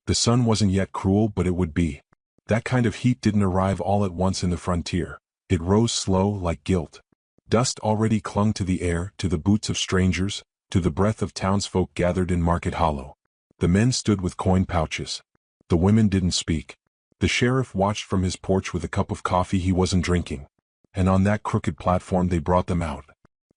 The sun wasn't yet cruel, but it would be. That kind of heat didn't arrive all at once in the frontier. It rose slow, like guilt. Dust already clung to the air, to the boots of strangers, to the breath of townsfolk gathered in Market Hollow. The men stood with coin pouches. The women didn't speak. The sheriff watched from his porch with a cup of coffee he wasn't drinking. And on that crooked platform they brought them out.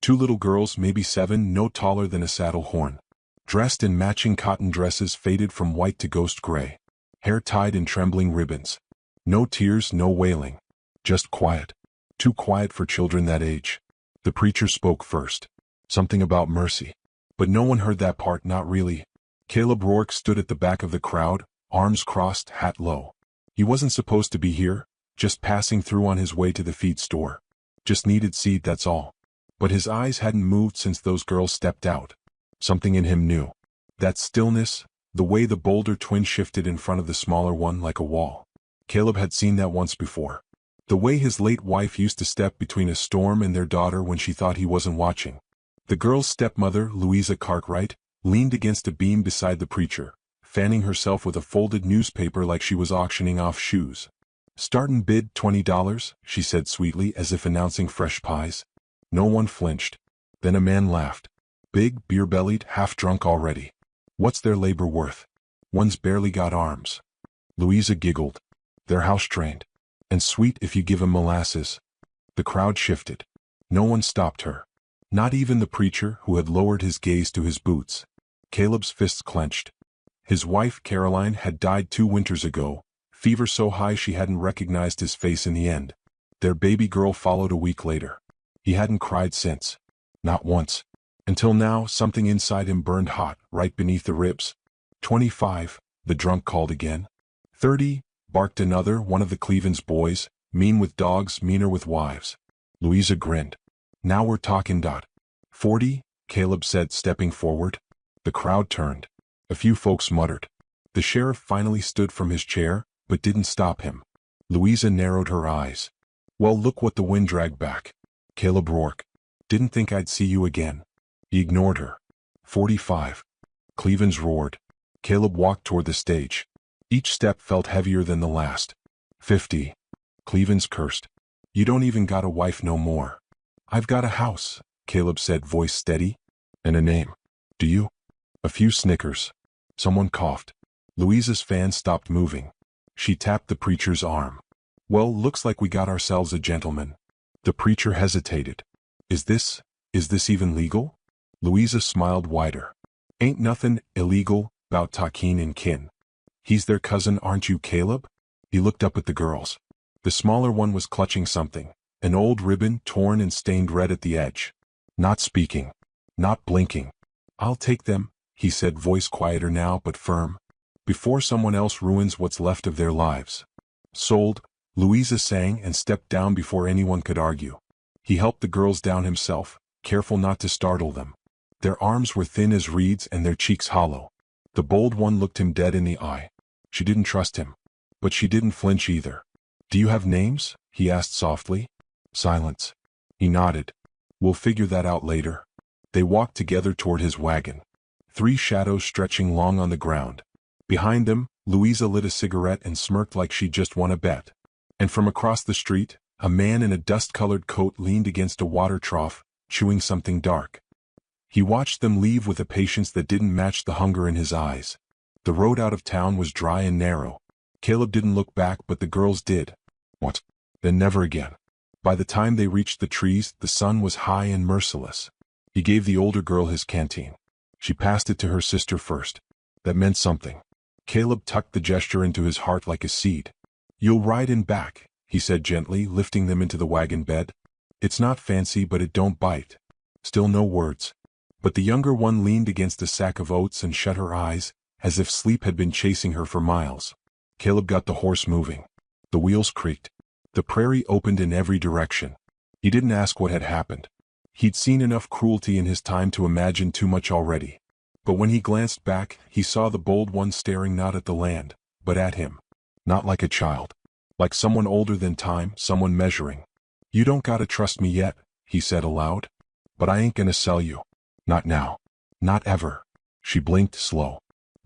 2 little girls, maybe 7, no taller than a saddle horn. Dressed in matching cotton dresses faded from white to ghost gray. Hair tied in trembling ribbons. No tears, no wailing. Just quiet. Too quiet for children that age. The preacher spoke first. Something about mercy. But no one heard that part, not really. Caleb Rourke stood at the back of the crowd, arms crossed, hat low. He wasn't supposed to be here, just passing through on his way to the feed store. Just needed seed, that's all. But his eyes hadn't moved since those girls stepped out. Something in him knew. That stillness, the way the bolder twin shifted in front of the smaller one like a wall. Caleb had seen that once before. The way his late wife used to step between a storm and their daughter when she thought he wasn't watching. The girl's stepmother, Louisa Cartwright, leaned against a beam beside the preacher, fanning herself with a folded newspaper like she was auctioning off shoes. "Startin' bid $20, she said sweetly, as if announcing fresh pies. No one flinched. Then a man laughed. Big, beer-bellied, half-drunk already. "What's their labor worth? One's barely got arms." Louisa giggled. "They're house-trained. And sweet if you give 'em molasses." The crowd shifted. No one stopped her. Not even the preacher, who had lowered his gaze to his boots. Caleb's fists clenched. His wife, Caroline, had died 2 winters ago, fever so high she hadn't recognized his face in the end. Their baby girl followed a week later. He hadn't cried since. Not once. Until now, something inside him burned hot, right beneath the ribs. 25, the drunk called again. 30, barked another, one of the Cleveland's boys, mean with dogs, meaner with wives. Louisa grinned. "Now we're talking." 40, Caleb said, stepping forward. The crowd turned. A few folks muttered. The sheriff finally stood from his chair, but didn't stop him. Louisa narrowed her eyes. "Well, look what the wind dragged back. Caleb Rourke. Didn't think I'd see you again." He ignored her. 45. Cleveland's roared. Caleb walked toward the stage. Each step felt heavier than the last. 50. Cleveland's cursed. "You don't even got a wife no more." "I've got a house," Caleb said, voice steady. "And a name." "Do you?" A few snickers. Someone coughed. Louisa's fan stopped moving. She tapped the preacher's arm. "Well, looks like we got ourselves a gentleman." The preacher hesitated. Is this even legal?" Louisa smiled wider. "Ain't nothin' illegal 'bout talkin' in kin. He's their cousin, aren't you, Caleb?" He looked up at the girls. The smaller one was clutching something, an old ribbon torn and stained red at the edge. Not speaking. Not blinking. "I'll take them," he said, voice quieter now but firm. "Before someone else ruins what's left of their lives." "Sold," Louisa sang and stepped down before anyone could argue. He helped the girls down himself, careful not to startle them. Their arms were thin as reeds and their cheeks hollow. The bold one looked him dead in the eye. She didn't trust him. But she didn't flinch either. "Do you have names?" he asked softly. Silence. He nodded. "We'll figure that out later." They walked together toward his wagon. 3 shadows stretching long on the ground. Behind them, Louisa lit a cigarette and smirked like she'd just won a bet. And from across the street, a man in a dust-colored coat leaned against a water trough, chewing something dark. He watched them leave with a patience that didn't match the hunger in his eyes. The road out of town was dry and narrow. Caleb didn't look back, but the girls did. What? Then never again. By the time they reached the trees, the sun was high and merciless. He gave the older girl his canteen. She passed it to her sister first. That meant something. Caleb tucked the gesture into his heart like a seed. "You'll ride in back," he said gently, lifting them into the wagon bed. "It's not fancy, but it don't bite." Still no words. But the younger one leaned against a sack of oats and shut her eyes, as if sleep had been chasing her for miles. Caleb got the horse moving. The wheels creaked. The prairie opened in every direction. He didn't ask what had happened. He'd seen enough cruelty in his time to imagine too much already. But when he glanced back, he saw the bold one staring not at the land, but at him. Not like a child. Like someone older than time, someone measuring. "You don't gotta trust me yet," he said aloud. "But I ain't gonna sell you. Not now. Not ever." She blinked slow.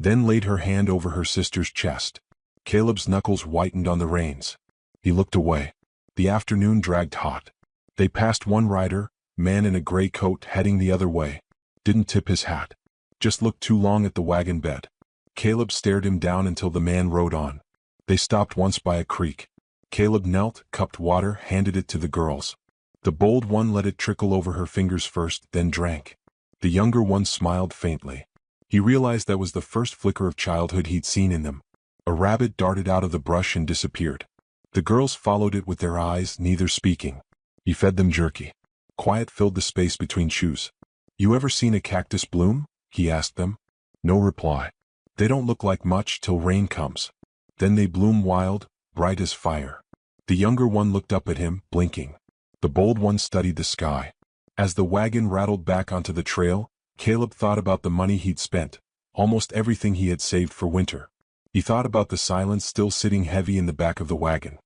then laid her hand over her sister's chest. Caleb's knuckles whitened on the reins. He looked away. The afternoon dragged hot. They passed one rider, man in a gray coat heading the other way. Didn't tip his hat. Just looked too long at the wagon bed. Caleb stared him down until the man rode on. They stopped once by a creek. Caleb knelt, cupped water, handed it to the girls. The bold one let it trickle over her fingers first, then drank. The younger one smiled faintly. He realized that was the first flicker of childhood he'd seen in them. A rabbit darted out of the brush and disappeared. The girls followed it with their eyes, neither speaking. He fed them jerky. Quiet filled the space between chews. "You ever seen a cactus bloom?" he asked them. No reply. "They don't look like much till rain comes. Then they bloom wild, bright as fire." The younger one looked up at him, blinking. The bold one studied the sky. As the wagon rattled back onto the trail, Caleb thought about the money he'd spent, almost everything he had saved for winter. He thought about the silence still sitting heavy in the back of the wagon.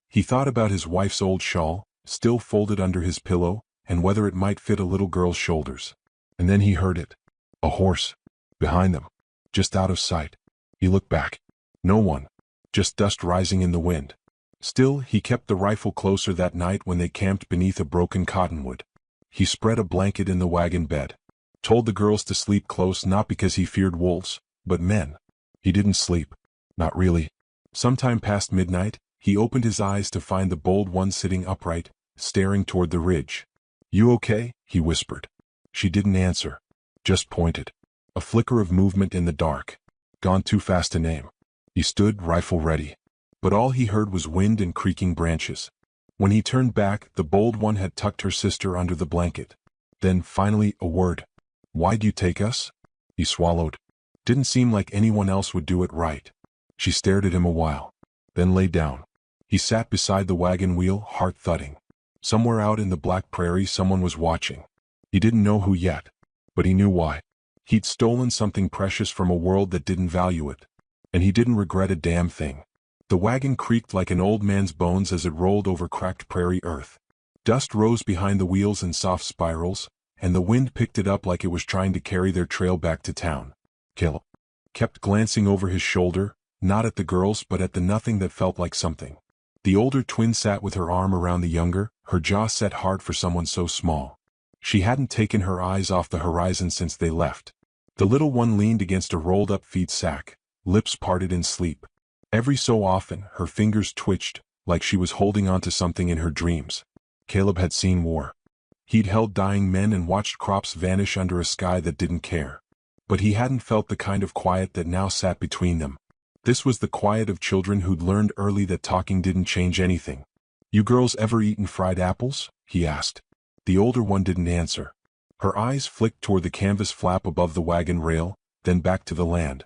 He thought about his wife's old shawl, still folded under his pillow, and whether it might fit a little girl's shoulders. And then he heard it. A horse. Behind them. Just out of sight. He looked back. No one. Just dust rising in the wind. Still, he kept the rifle closer that night when they camped beneath a broken cottonwood. He spread a blanket in the wagon bed. Told the girls to sleep close not because he feared wolves, but men. He didn't sleep. Not really. Sometime past midnight, he opened his eyes to find the bold one sitting upright, staring toward the ridge. "You okay?" he whispered. She didn't answer. Just pointed. A flicker of movement in the dark. Gone too fast to name. He stood, rifle ready. But all he heard was wind and creaking branches. When he turned back, the bold one had tucked her sister under the blanket. Then, finally, a word. "Why'd you take us?" He swallowed. Didn't seem like anyone else would do it right. She stared at him a while. Then lay down. He sat beside the wagon wheel, heart thudding. Somewhere out in the black prairie someone was watching. He didn't know who yet, but he knew why. He'd stolen something precious from a world that didn't value it. And he didn't regret a damn thing. The wagon creaked like an old man's bones as it rolled over cracked prairie earth. Dust rose behind the wheels in soft spirals, and the wind picked it up like it was trying to carry their trail back to town. Caleb kept glancing over his shoulder, not at the girls but at the nothing that felt like something. The older twin sat with her arm around the younger, her jaw set hard for someone so small. She hadn't taken her eyes off the horizon since they left. The little one leaned against a rolled-up feed sack, lips parted in sleep. Every so often, her fingers twitched, like she was holding on to something in her dreams. Caleb had seen war. He'd held dying men and watched crops vanish under a sky that didn't care. But he hadn't felt the kind of quiet that now sat between them. This was the quiet of children who'd learned early that talking didn't change anything. "You girls ever eaten fried apples?" he asked. The older one didn't answer. Her eyes flicked toward the canvas flap above the wagon rail, then back to the land.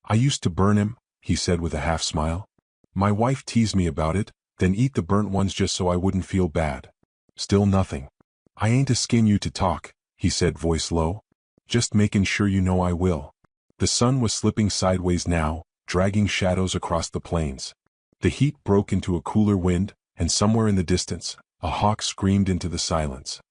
"I used to burn him," he said with a half-smile. "My wife teased me about it, then eat the burnt ones just so I wouldn't feel bad." Still nothing. "I ain't asking you to talk," he said, voice low. "Just making sure you know I will." The sun was slipping sideways now, dragging shadows across the plains. The heat broke into a cooler wind, and somewhere in the distance, a hawk screamed into the silence.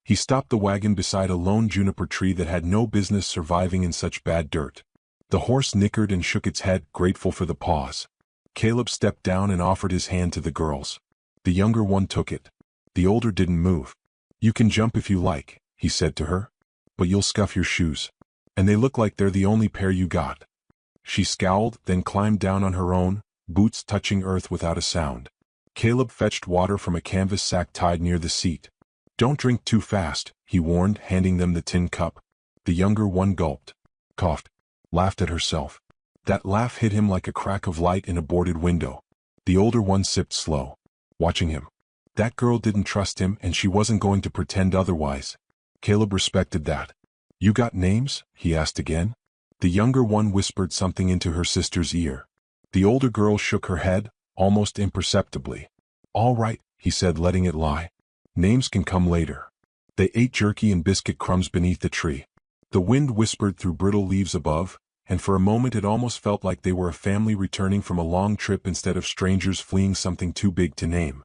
He stopped the wagon beside a lone juniper tree that had no business surviving in such bad dirt. The horse nickered and shook its head, grateful for the pause. Caleb stepped down and offered his hand to the girls. The younger one took it. The older didn't move. "You can jump if you like," he said to her. "But you'll scuff your shoes. And they look like they're the only pair you got." She scowled, then climbed down on her own, boots touching earth without a sound. Caleb fetched water from a canvas sack tied near the seat. "Don't drink too fast," he warned, handing them the tin cup. The younger one gulped, coughed, laughed at herself. That laugh hit him like a crack of light in a boarded window. The older one sipped slow, watching him. That girl didn't trust him and she wasn't going to pretend otherwise. Caleb respected that. "You got names?" he asked again. The younger one whispered something into her sister's ear. The older girl shook her head, almost imperceptibly. "All right," he said, letting it lie. "Names can come later." They ate jerky and biscuit crumbs beneath the tree. The wind whispered through brittle leaves above, and for a moment it almost felt like they were a family returning from a long trip instead of strangers fleeing something too big to name.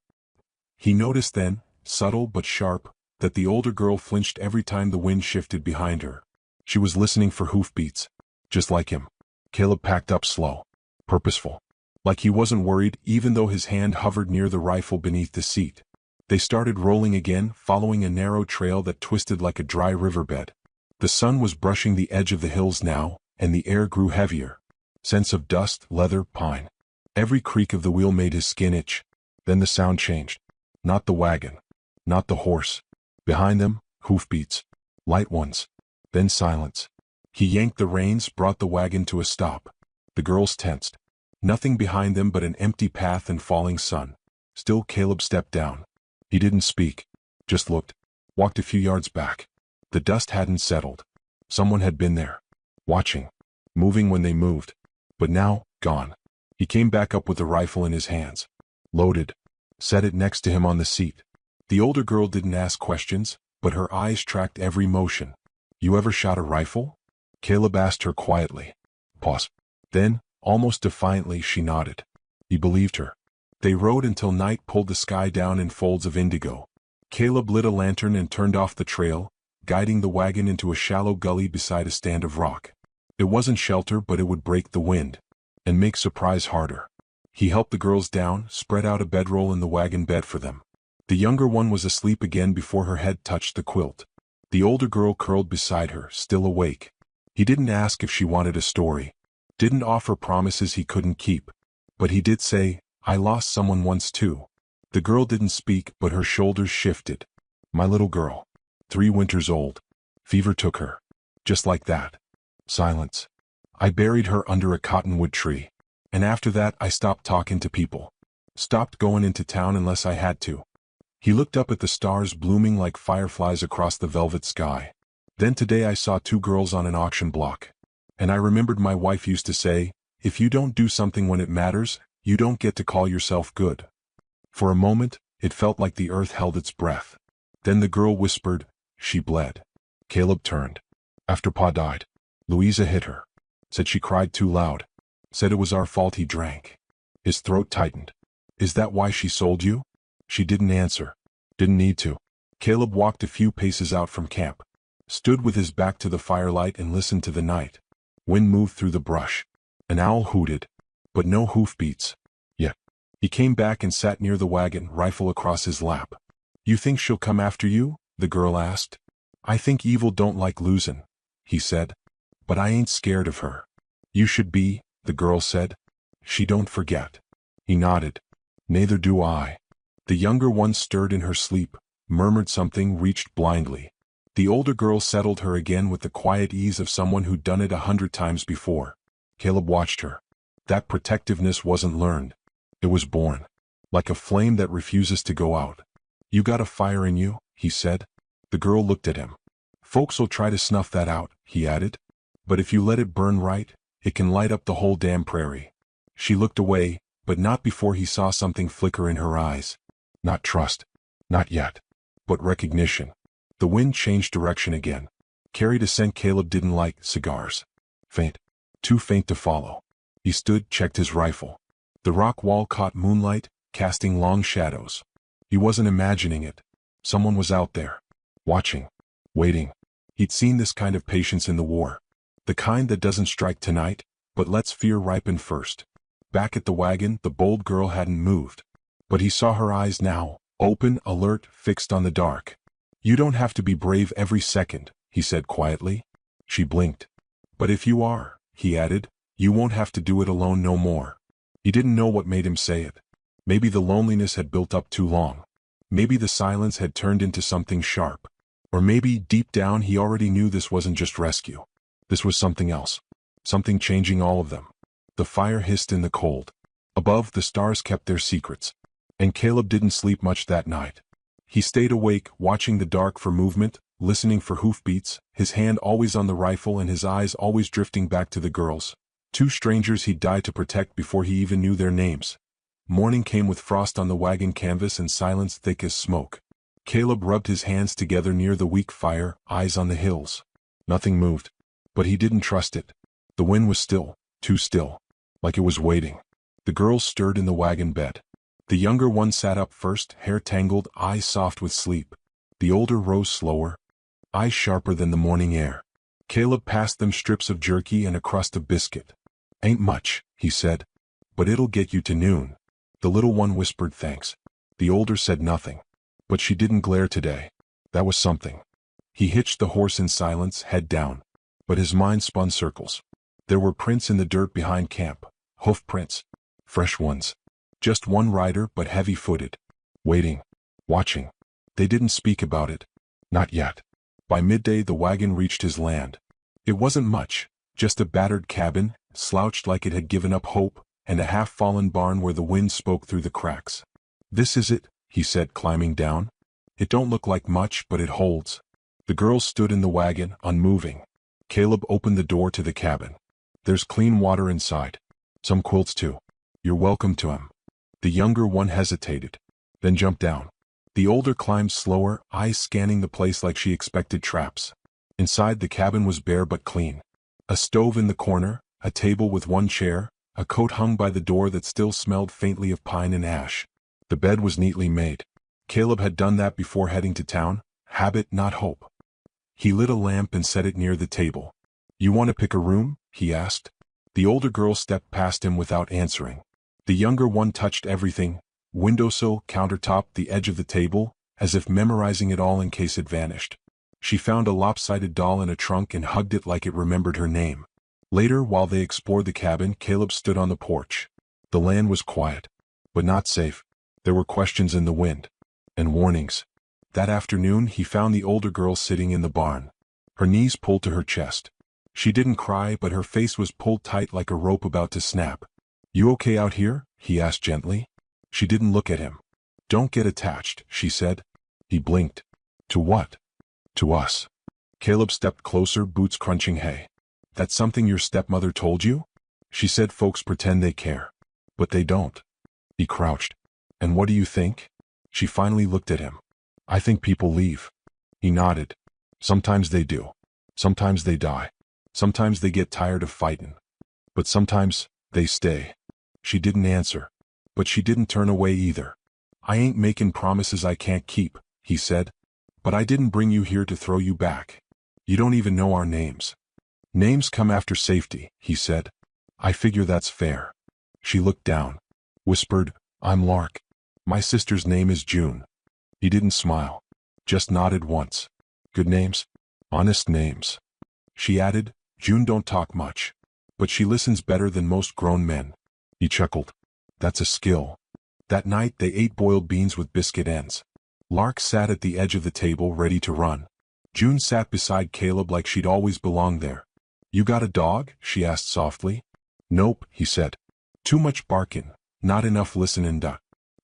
He noticed then, subtle but sharp, that the older girl flinched every time the wind shifted behind her. She was listening for hoofbeats. Just like him. Caleb packed up slow, purposeful, like he wasn't worried even though his hand hovered near the rifle beneath the seat. They started rolling again, following a narrow trail that twisted like a dry riverbed. The sun was brushing the edge of the hills now, and the air grew heavier. Scents of dust, leather, pine. Every creak of the wheel made his skin itch. Then the sound changed. Not the wagon. Not the horse. Behind them, hoofbeats. Light ones. Then silence. He yanked the reins, brought the wagon to a stop. The girls tensed. Nothing behind them but an empty path and falling sun. Still Caleb stepped down. He didn't speak. Just looked. Walked a few yards back. The dust hadn't settled. Someone had been there. Watching. Moving when they moved. But now, gone. He came back up with the rifle in his hands. Loaded. Set it next to him on the seat. The older girl didn't ask questions, but her eyes tracked every motion. You ever shot a rifle? Caleb asked her quietly. Pause. Then, almost defiantly, she nodded. He believed her. They rode until night pulled the sky down in folds of indigo. Caleb lit a lantern and turned off the trail, guiding the wagon into a shallow gully beside a stand of rock. It wasn't shelter, but it would break the wind and make surprise harder. He helped the girls down, spread out a bedroll in the wagon bed for them. The younger one was asleep again before her head touched the quilt. The older girl curled beside her, still awake. He didn't ask if she wanted a story. Didn't offer promises he couldn't keep. But he did say, I lost someone once too. The girl didn't speak, but her shoulders shifted. My little girl. 3 winters old. Fever took her. Just like that. Silence. I buried her under a cottonwood tree. And after that I stopped talking to people. Stopped going into town unless I had to. He looked up at the stars blooming like fireflies across the velvet sky. Then today I saw 2 girls on an auction block. And I remembered my wife used to say, if you don't do something when it matters, you don't get to call yourself good. For a moment, it felt like the earth held its breath. Then the girl whispered, she bled. Caleb turned. After Pa died, Louisa hit her. Said she cried too loud. Said it was our fault he drank. His throat tightened. Is that why she sold you? She didn't answer. Didn't need to. Caleb walked a few paces out from camp. Stood with his back to the firelight and listened to the night. Wind moved through the brush. An owl hooted. But no hoofbeats. Yet. He came back and sat near the wagon, rifle across his lap. You think she'll come after you? The girl asked. I think evil don't like losing, he said. But I ain't scared of her. You should be, the girl said. She don't forget. He nodded. Neither do I. The younger one stirred in her sleep, murmured something, reached blindly. The older girl settled her again with the quiet ease of someone who'd done it 100 times before. Caleb watched her. That protectiveness wasn't learned. It was born. Like a flame that refuses to go out. You got a fire in you, he said. The girl looked at him. Folks'll try to snuff that out, he added. But if you let it burn right, it can light up the whole damn prairie. She looked away, but not before he saw something flicker in her eyes. Not trust. Not yet. But recognition. The wind changed direction again. Carried a scent Caleb didn't like, cigars. Faint. Too faint to follow. He stood, checked his rifle. The rock wall caught moonlight, casting long shadows. He wasn't imagining it. Someone was out there. Watching. Waiting. He'd seen this kind of patience in the war. The kind that doesn't strike tonight, but lets fear ripen first. Back at the wagon, the bold girl hadn't moved. But he saw her eyes now, open, alert, fixed on the dark. You don't have to be brave every second, he said quietly. She blinked. But if you are, he added, you won't have to do it alone no more. He didn't know what made him say it. Maybe the loneliness had built up too long. Maybe the silence had turned into something sharp. Or maybe, deep down, he already knew this wasn't just rescue. This was something else. Something changing all of them. The fire hissed in the cold. Above, the stars kept their secrets. And Caleb didn't sleep much that night. He stayed awake, watching the dark for movement, listening for hoofbeats, his hand always on the rifle and his eyes always drifting back to the girls. 2 strangers he'd die to protect before he even knew their names. Morning came with frost on the wagon canvas and silence thick as smoke. Caleb rubbed his hands together near the weak fire, eyes on the hills. Nothing moved. But he didn't trust it. The wind was still, too still. Like it was waiting. The girls stirred in the wagon bed. The younger one sat up first, hair tangled, eyes soft with sleep. The older rose slower, eyes sharper than the morning air. Caleb passed them strips of jerky and a crust of biscuit. Ain't much, he said. But it'll get you to noon. The little one whispered thanks. The older said nothing. But she didn't glare today. That was something. He hitched the horse in silence, head down. But his mind spun circles. There were prints in the dirt behind camp. Hoof prints. Fresh ones. Just one rider, but heavy-footed. Waiting. Watching. They didn't speak about it. Not yet. By midday the wagon reached his land. It wasn't much. Just a battered cabin, slouched like it had given up hope, and a half-fallen barn where the wind spoke through the cracks. This is it, he said, climbing down. It don't look like much, but it holds. The girls stood in the wagon, unmoving. Caleb opened the door to the cabin. There's clean water inside. Some quilts too. You're welcome to 'em. The younger one hesitated, then jumped down. The older climbed slower, eyes scanning the place like she expected traps. Inside the cabin was bare but clean. A stove in the corner, a table with one chair, a coat hung by the door that still smelled faintly of pine and ash. The bed was neatly made. Caleb had done that before heading to town, habit not hope. He lit a lamp and set it near the table. You want to pick a room? He asked. The older girl stepped past him without answering. The younger one touched everything, windowsill, countertop, the edge of the table, as if memorizing it all in case it vanished. She found a lopsided doll in a trunk and hugged it like it remembered her name. Later, while they explored the cabin, Caleb stood on the porch. The land was quiet, but not safe. There were questions in the wind. And warnings. That afternoon, he found the older girl sitting in the barn. Her knees pulled to her chest. She didn't cry, but her face was pulled tight like a rope about to snap. You okay out here? He asked gently. She didn't look at him. Don't get attached, she said. He blinked. To what? To us. Caleb stepped closer, boots crunching hay. That's something your stepmother told you? She said folks pretend they care. But they don't. He crouched. And what do you think? She finally looked at him. I think people leave. He nodded. Sometimes they do. Sometimes they die. Sometimes they get tired of fighting. But sometimes, they stay. She didn't answer. But she didn't turn away either. I ain't making promises I can't keep, he said. But I didn't bring you here to throw you back. You don't even know our names. Names come after safety, he said. I figure that's fair. She looked down. Whispered, I'm Lark. My sister's name is June. He didn't smile. Just nodded once. Good names? Honest names. She added, June don't talk much. But she listens better than most grown men. He chuckled. That's a skill. That night they ate boiled beans with biscuit ends. Lark sat at the edge of the table ready to run. June sat beside Caleb like she'd always belonged there. You got a dog? She asked softly. Nope, he said. Too much barkin', not enough listenin'.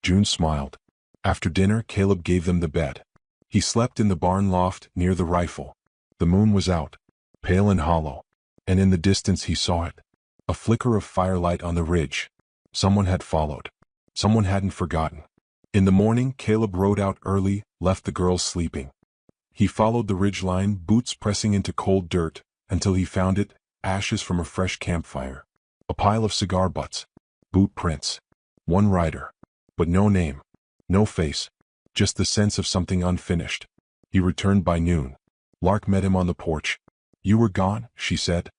June smiled. After dinner, Caleb gave them the bed. He slept in the barn loft near the rifle. The moon was out, pale and hollow, and in the distance he saw it. A flicker of firelight on the ridge. Someone had followed. Someone hadn't forgotten. In the morning, Caleb rode out early, left the girls sleeping. He followed the ridgeline, boots pressing into cold dirt, until he found it, ashes from a fresh campfire. A pile of cigar butts. Boot prints. One rider. But no name. No face. Just the sense of something unfinished. He returned by noon. Lark met him on the porch. You were gone, she said.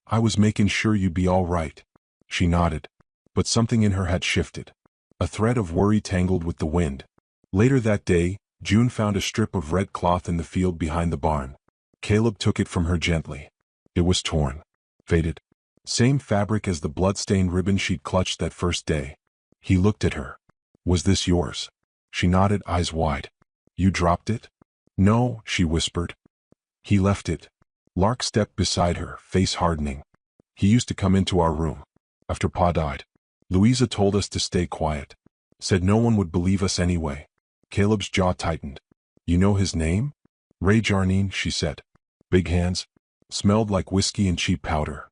I was making sure you'd be all right. She nodded. But something in her had shifted. A thread of worry tangled with the wind. Later that day, June found a strip of red cloth in the field behind the barn. Caleb took it from her gently. It was torn. Faded. Same fabric as the blood-stained ribbon she'd clutched that first day. He looked at her. Was this yours? She nodded, eyes wide. You dropped it? No, she whispered. He left it. Lark stepped beside her, face hardening. He used to come into our room. After Pa died. Louisa told us to stay quiet. Said no one would believe us anyway. Caleb's jaw tightened. You know his name? Ray Jarnine, she said. Big hands. Smelled like whiskey and cheap powder.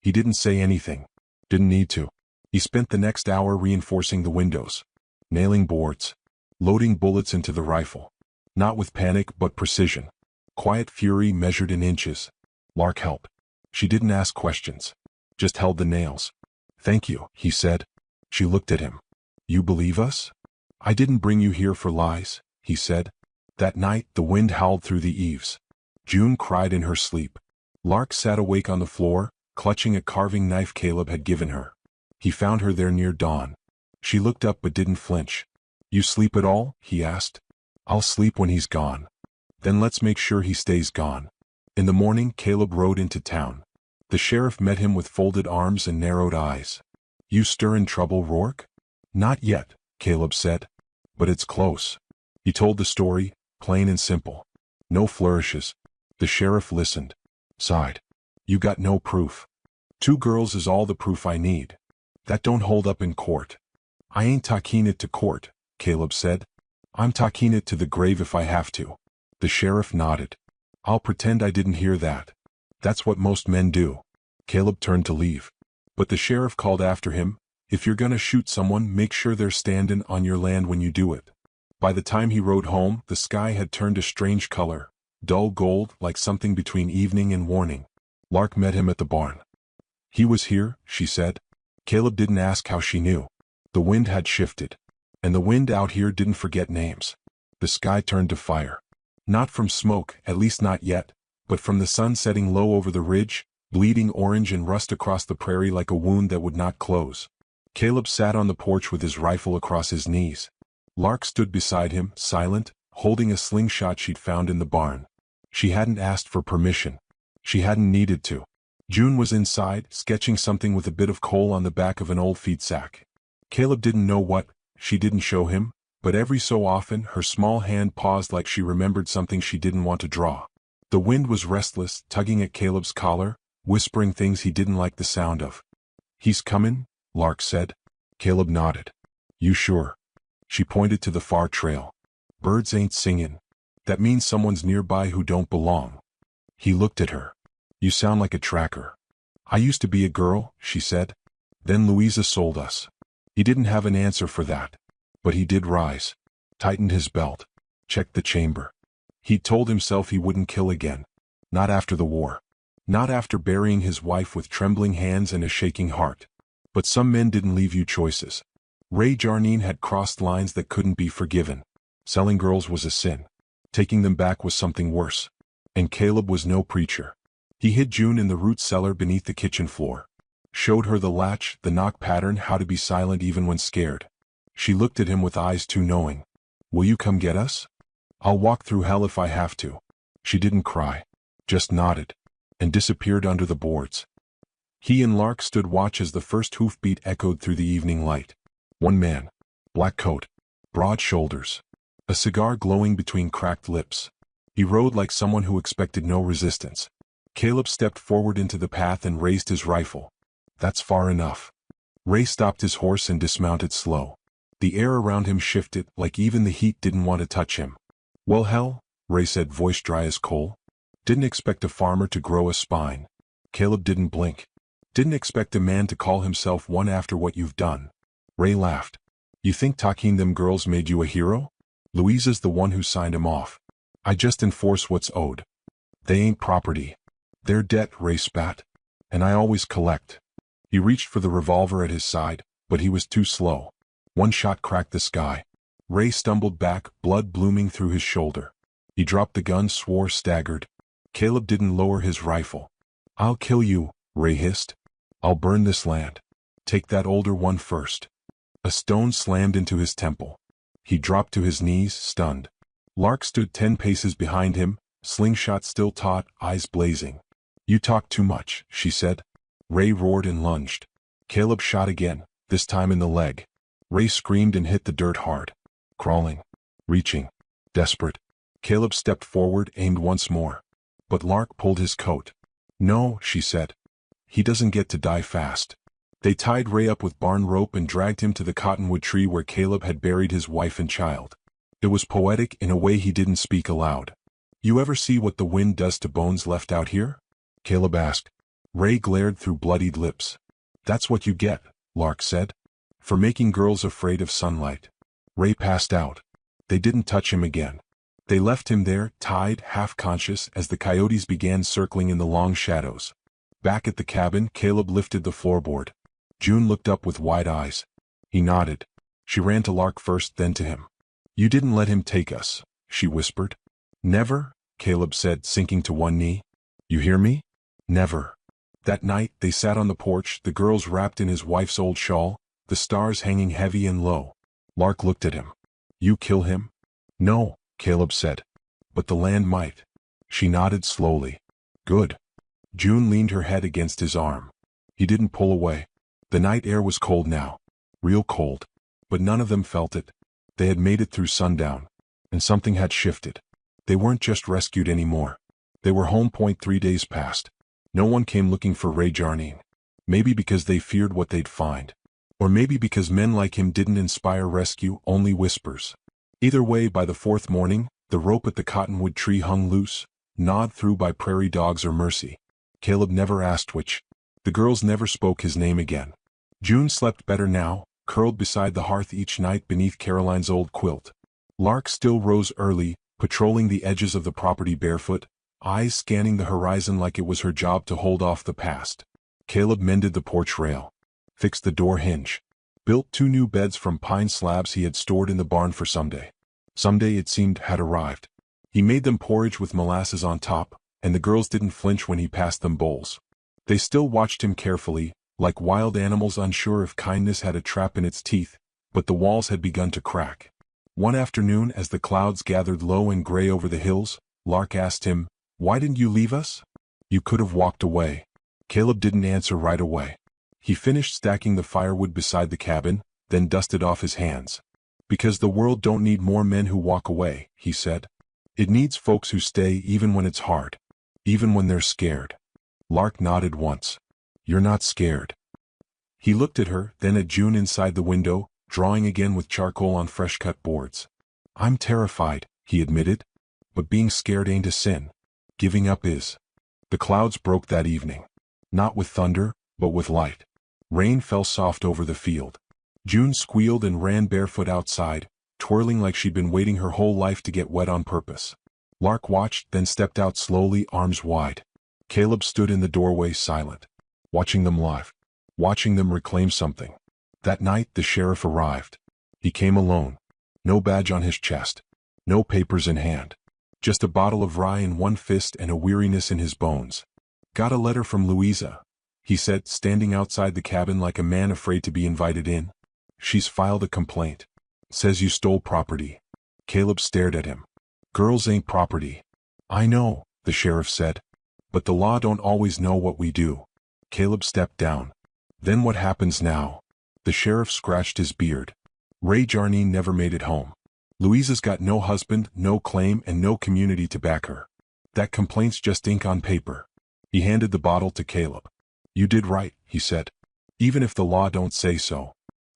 He didn't say anything. Didn't need to. He spent the next hour reinforcing the windows. Nailing boards. Loading bullets into the rifle. Not with panic but precision. Quiet fury measured in inches. Lark helped. She didn't ask questions. Just held the nails. Thank you, he said. She looked at him. You believe us? I didn't bring you here for lies, he said. That night, the wind howled through the eaves. June cried in her sleep. Lark sat awake on the floor, clutching a carving knife Caleb had given her. He found her there near dawn. She looked up but didn't flinch. "You sleep at all?" he asked. "I'll sleep when he's gone." "Then let's make sure he stays gone." In the morning Caleb rode into town. The sheriff met him with folded arms and narrowed eyes. "You stirrin' trouble, Rourke?" "Not yet," Caleb said. "But it's close." He told the story, plain and simple. No flourishes. The sheriff listened. Sighed. "You got no proof." "2 girls is all the proof I need. That don't hold up in court." "I ain't taking it to court," Caleb said. "I'm taking it to the grave if I have to." The sheriff nodded. "I'll pretend I didn't hear that. That's what most men do." Caleb turned to leave. But the sheriff called after him, "If you're gonna shoot someone, make sure they're standin' on your land when you do it." By the time he rode home, the sky had turned a strange color, dull gold, like something between evening and morning. Lark met him at the barn. "He was here," she said. Caleb didn't ask how she knew. The wind had shifted. And the wind out here didn't forget names. The sky turned to fire. Not from smoke, at least not yet, but from the sun setting low over the ridge, bleeding orange and rust across the prairie like a wound that would not close. Caleb sat on the porch with his rifle across his knees. Lark stood beside him, silent, holding a slingshot she'd found in the barn. She hadn't asked for permission. She hadn't needed to. June was inside, sketching something with a bit of coal on the back of an old feed sack. Caleb didn't know what. She didn't show him, but every so often her small hand paused like she remembered something she didn't want to draw. The wind was restless, tugging at Caleb's collar, whispering things he didn't like the sound of. "He's comin'," Lark said. Caleb nodded. "You sure?" She pointed to the far trail. "Birds ain't singin'. That means someone's nearby who don't belong." He looked at her. "You sound like a tracker." "I used to be a girl," she said. "Then Louisa sold us." He didn't have an answer for that. But he did rise. Tightened his belt. Checked the chamber. He'd told himself he wouldn't kill again. Not after the war. Not after burying his wife with trembling hands and a shaking heart. But some men didn't leave you choices. Ray Jarnine had crossed lines that couldn't be forgiven. Selling girls was a sin. Taking them back was something worse. And Caleb was no preacher. He hid June in the root cellar beneath the kitchen floor. Showed her the latch, the knock pattern, how to be silent even when scared. She looked at him with eyes too knowing. "Will you come get us?" "I'll walk through hell if I have to." She didn't cry. Just nodded. And disappeared under the boards. He and Lark stood watch as the first hoofbeat echoed through the evening light. One man. Black coat. Broad shoulders. A cigar glowing between cracked lips. He rode like someone who expected no resistance. Caleb stepped forward into the path and raised his rifle. "That's far enough." Ray stopped his horse and dismounted slow. The air around him shifted, like even the heat didn't want to touch him. "Well, hell," Ray said, voice dry as coal. "Didn't expect a farmer to grow a spine." Caleb didn't blink. "Didn't expect a man to call himself one after what you've done." Ray laughed. "You think talking them girls made you a hero? Louisa's the one who signed him off. I just enforce what's owed. They ain't property. They're debt," Ray spat. "And I always collect." He reached for the revolver at his side, but he was too slow. One shot cracked the sky. Ray stumbled back, blood blooming through his shoulder. He dropped the gun, swore, staggered. Caleb didn't lower his rifle. "I'll kill you," Ray hissed. "I'll burn this land. Take that older one first." A stone slammed into his temple. He dropped to his knees, stunned. Lark stood 10 paces behind him, slingshot still taut, eyes blazing. "You talk too much," she said. Ray roared and lunged. Caleb shot again, this time in the leg. Ray screamed and hit the dirt hard. Crawling. Reaching. Desperate. Caleb stepped forward, aimed once more. But Lark pulled his coat. "No," she said. "He doesn't get to die fast." They tied Ray up with barn rope and dragged him to the cottonwood tree where Caleb had buried his wife and child. It was poetic in a way he didn't speak aloud. "You ever see what the wind does to bones left out here?" Caleb asked. Ray glared through bloodied lips. "That's what you get," Lark said. "For making girls afraid of sunlight." Ray passed out. They didn't touch him again. They left him there, tied, half-conscious, as the coyotes began circling in the long shadows. Back at the cabin, Caleb lifted the floorboard. June looked up with wide eyes. He nodded. She ran to Lark first, then to him. "You didn't let him take us," she whispered. "Never," Caleb said, sinking to one knee. "You hear me? Never." That night, they sat on the porch, the girls wrapped in his wife's old shawl, the stars hanging heavy and low. Lark looked at him. You kill him? No, Caleb said. But the land might. She nodded slowly. Good. June leaned her head against his arm. He didn't pull away. The night air was cold now. Real cold. But none of them felt it. They had made it through sundown. And something had shifted. They weren't just rescued anymore. They were home. 3 days passed. No one came looking for Ray Jarnine. Maybe because they feared what they'd find. Or maybe because men like him didn't inspire rescue, only whispers. Either way, by the 4th morning, the rope at the cottonwood tree hung loose, gnawed through by prairie dogs or mercy. Caleb never asked which. The girls never spoke his name again. June slept better now, curled beside the hearth each night beneath Caroline's old quilt. Lark still rose early, patrolling the edges of the property barefoot, eyes scanning the horizon like it was her job to hold off the past. Caleb mended the porch rail, fixed the door hinge, built 2 new beds from pine slabs he had stored in the barn for someday. Someday, it seemed, had arrived. He made them porridge with molasses on top, and the girls didn't flinch when he passed them bowls. They still watched him carefully, like wild animals unsure if kindness had a trap in its teeth, but the walls had begun to crack. One afternoon, as the clouds gathered low and gray over the hills, Lark asked him, "Why didn't you leave us? You could have walked away." Caleb didn't answer right away. He finished stacking the firewood beside the cabin, then dusted off his hands. "Because the world don't need more men who walk away," he said. "It needs folks who stay even when it's hard. Even when they're scared." Lark nodded once. "You're not scared." He looked at her, then at June inside the window, drawing again with charcoal on fresh-cut boards. "I'm terrified," he admitted. "But being scared ain't a sin. Giving up is." The clouds broke that evening. Not with thunder, but with light. Rain fell soft over the field. June squealed and ran barefoot outside, twirling like she'd been waiting her whole life to get wet on purpose. Lark watched, then stepped out slowly, arms wide. Caleb stood in the doorway silent, watching them live, watching them reclaim something. That night the sheriff arrived. He came alone. No badge on his chest. No papers in hand. Just a bottle of rye in one fist and a weariness in his bones. "Got a letter from Louisa," he said, standing outside the cabin like a man afraid to be invited in. "She's filed a complaint. Says you stole property." Caleb stared at him. "Girls ain't property." "I know," the sheriff said. "But the law don't always know what we do." Caleb stepped down. "Then what happens now?" The sheriff scratched his beard. "Ray Jarnine never made it home. Louisa's got no husband, no claim, and no community to back her. That complaint's just ink on paper." He handed the bottle to Caleb. "You did right," he said. "Even if the law don't say so."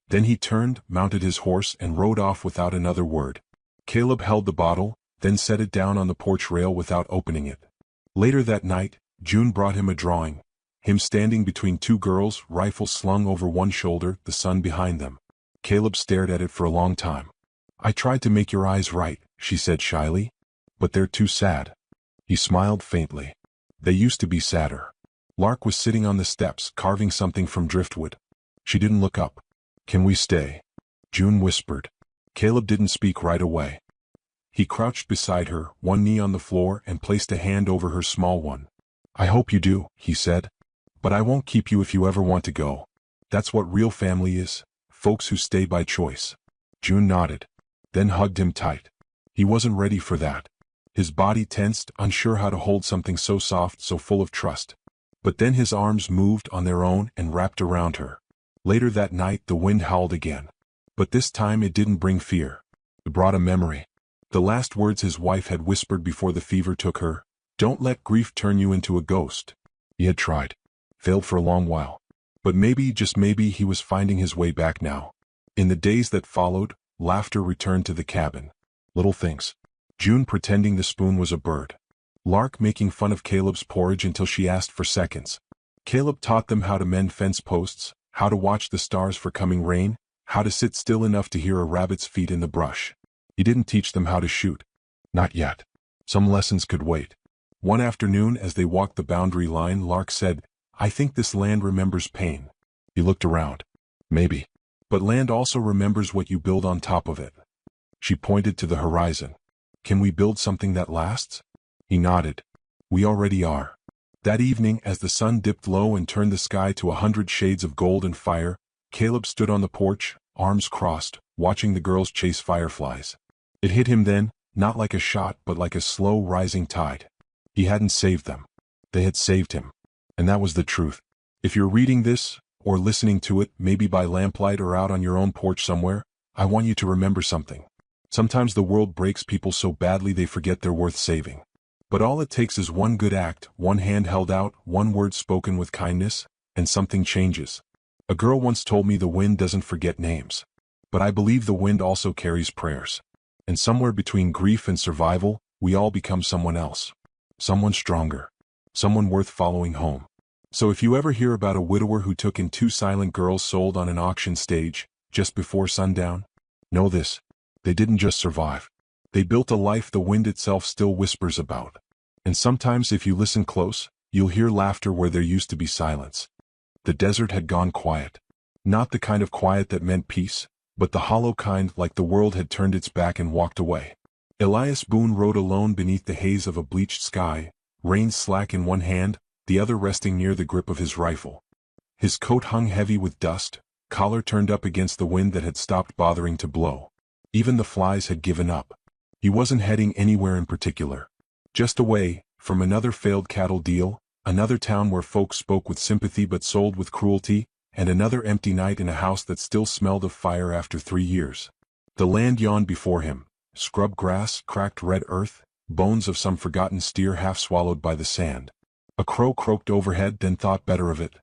Then he turned, mounted his horse, and rode off without another word. Caleb held the bottle, then set it down on the porch rail without opening it. Later that night, June brought him a drawing. Him standing between 2 girls, rifle slung over one shoulder, the sun behind them. Caleb stared at it for a long time. "I tried to make your eyes right," she said shyly. "But they're too sad." He smiled faintly. "They used to be sadder." Lark was sitting on the steps, carving something from driftwood. She didn't look up. "Can we stay?" June whispered. Caleb didn't speak right away. He crouched beside her, one knee on the floor, and placed a hand over her small one. "I hope you do," he said. "But I won't keep you if you ever want to go. That's what real family is, folks who stay by choice." June nodded, then hugged him tight. He wasn't ready for that. His body tensed, unsure how to hold something so soft, so full of trust. But then his arms moved on their own and wrapped around her. Later that night the wind howled again. But this time it didn't bring fear. It brought a memory. The last words his wife had whispered before the fever took her, "Don't let grief turn you into a ghost." He had tried. Failed for a long while. But maybe, just maybe, he was finding his way back now. In the days that followed, laughter returned to the cabin. Little things. June pretending the spoon was a bird. Lark making fun of Caleb's porridge until she asked for seconds. Caleb taught them how to mend fence posts, how to watch the stars for coming rain, how to sit still enough to hear a rabbit's feet in the brush. He didn't teach them how to shoot. Not yet. Some lessons could wait. One afternoon as they walked the boundary line, Lark said, "I think this land remembers pain." He looked around. "Maybe. But land also remembers what you build on top of it." She pointed to the horizon. "Can we build something that lasts?" He nodded. "We already are." That evening, as the sun dipped low and turned the sky to 100 shades of gold and fire, Caleb stood on the porch, arms crossed, watching the girls chase fireflies. It hit him then, not like a shot but like a slow rising tide. He hadn't saved them. They had saved him. And that was the truth. If you're reading this, or listening to it, maybe by lamplight or out on your own porch somewhere, I want you to remember something. Sometimes the world breaks people so badly they forget they're worth saving. But all it takes is one good act, one hand held out, one word spoken with kindness, and something changes. A girl once told me the wind doesn't forget names. But I believe the wind also carries prayers. And somewhere between grief and survival, we all become someone else. Someone stronger. Someone worth following home. So if you ever hear about a widower who took in 2 silent girls sold on an auction stage, just before sundown, know this. They didn't just survive. They built a life the wind itself still whispers about. And sometimes if you listen close, you'll hear laughter where there used to be silence. The desert had gone quiet. Not the kind of quiet that meant peace, but the hollow kind like the world had turned its back and walked away. Elias Boone rode alone beneath the haze of a bleached sky, reins slack in one hand, the other resting near the grip of his rifle. His coat hung heavy with dust, collar turned up against the wind that had stopped bothering to blow. Even the flies had given up. He wasn't heading anywhere in particular. Just away, from another failed cattle deal, another town where folks spoke with sympathy but sold with cruelty, and another empty night in a house that still smelled of fire after 3 years. The land yawned before him, scrub grass, cracked red earth, bones of some forgotten steer half swallowed by the sand. A crow croaked overhead, then thought better of it.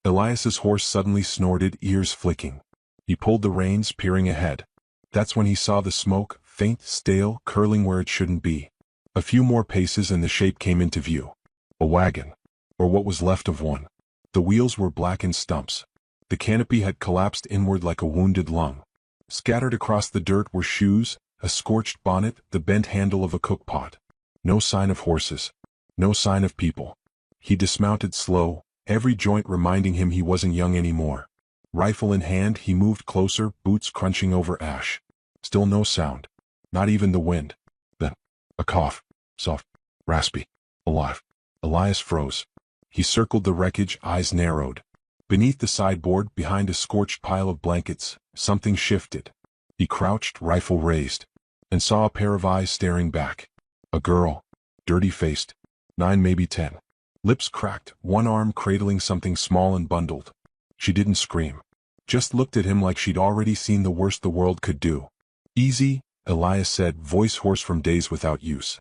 Elias's horse suddenly snorted, ears flicking. He pulled the reins, peering ahead. That's when he saw the smoke, faint, stale, curling where it shouldn't be. A few more paces and the shape came into view. A wagon. Or what was left of one. The wheels were blackened stumps. The canopy had collapsed inward like a wounded lung. Scattered across the dirt were shoes, a scorched bonnet, the bent handle of a cookpot. No sign of horses. No sign of people. He dismounted slow, every joint reminding him he wasn't young anymore. Rifle in hand, he moved closer, boots crunching over ash. Still no sound. Not even the wind. Then, a cough. Soft, raspy, alive. Elias froze. He circled the wreckage, eyes narrowed. Beneath the sideboard, behind a scorched pile of blankets, something shifted. He crouched, rifle raised, and saw a pair of eyes staring back. A girl. Dirty-faced. 9, maybe 10. Lips cracked, one arm cradling something small and bundled. She didn't scream. Just looked at him like she'd already seen the worst the world could do. Easy, Elias said, voice hoarse from days without use.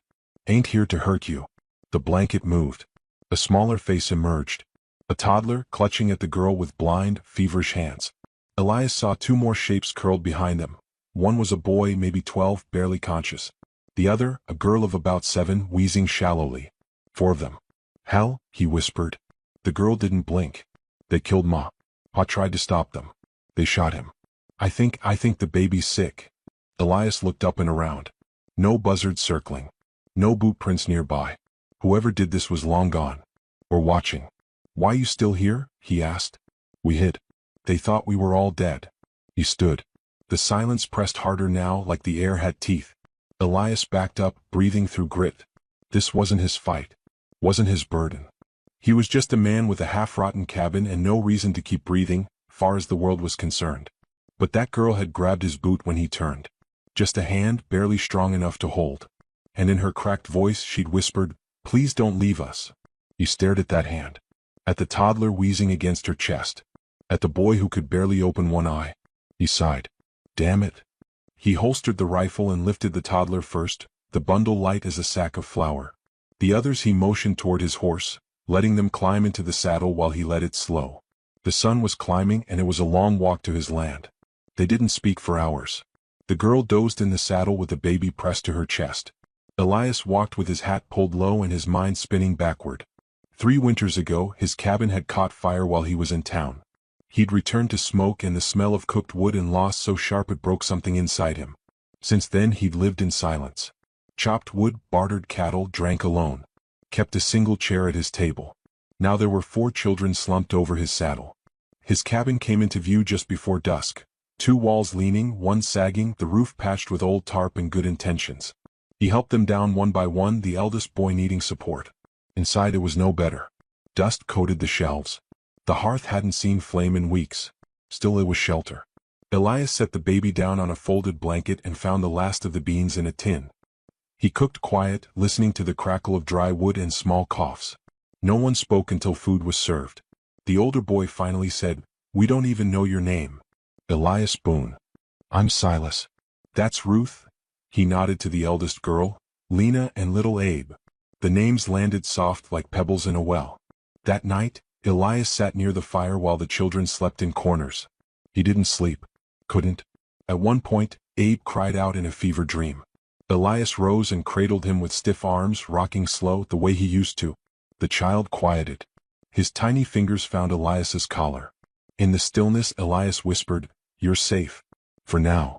Ain't here to hurt you. The blanket moved. A smaller face emerged. A toddler, clutching at the girl with blind, feverish hands. Elias saw 2 more shapes curled behind them. One was a boy, maybe 12, barely conscious. The other, a girl of about 7, wheezing shallowly. 4 of them. Hell, he whispered. The girl didn't blink. They killed Ma. Pa tried to stop them. They shot him. I think the baby's sick. Elias looked up and around. No buzzards circling. No boot prints nearby. Whoever did this was long gone. Or watching. Why you still here? He asked. We hid. They thought we were all dead. He stood. The silence pressed harder now, like the air had teeth. Elias backed up, breathing through grit. This wasn't his fight. Wasn't his burden. He was just a man with a half-rotten cabin and no reason to keep breathing, far as the world was concerned. But that girl had grabbed his boot when he turned. Just a hand, barely strong enough to hold. And in her cracked voice she'd whispered, "Please don't leave us." He stared at that hand. At the toddler wheezing against her chest. At the boy who could barely open one eye. He sighed. Damn it. He holstered the rifle and lifted the toddler first, the bundle light as a sack of flour. The others he motioned toward his horse, letting them climb into the saddle while he let it slow. The sun was climbing and it was a long walk to his land. They didn't speak for hours. The girl dozed in the saddle with the baby pressed to her chest. Elias walked with his hat pulled low and his mind spinning backward. 3 winters ago, his cabin had caught fire while he was in town. He'd returned to smoke and the smell of cooked wood and loss so sharp it broke something inside him. Since then he'd lived in silence. Chopped wood, bartered cattle, drank alone. Kept a single chair at his table. Now there were 4 children slumped over his saddle. His cabin came into view just before dusk. 2 walls leaning, one sagging, the roof patched with old tarp and good intentions. He helped them down one by one, the eldest boy needing support. Inside it was no better. Dust coated the shelves. The hearth hadn't seen flame in weeks. Still it was shelter. Elias set the baby down on a folded blanket and found the last of the beans in a tin. He cooked quiet, listening to the crackle of dry wood and small coughs. No one spoke until food was served. The older boy finally said, "We don't even know your name." Elias Boone. "I'm Silas." "That's Ruth?" He nodded to the eldest girl, Lena and little Abe. The names landed soft like pebbles in a well. That night, Elias sat near the fire while the children slept in corners. He didn't sleep. Couldn't. At one point, Abe cried out in a fever dream. Elias rose and cradled him with stiff arms, rocking slow the way he used to. The child quieted. His tiny fingers found Elias's collar. In the stillness, Elias whispered, "You're safe. For now."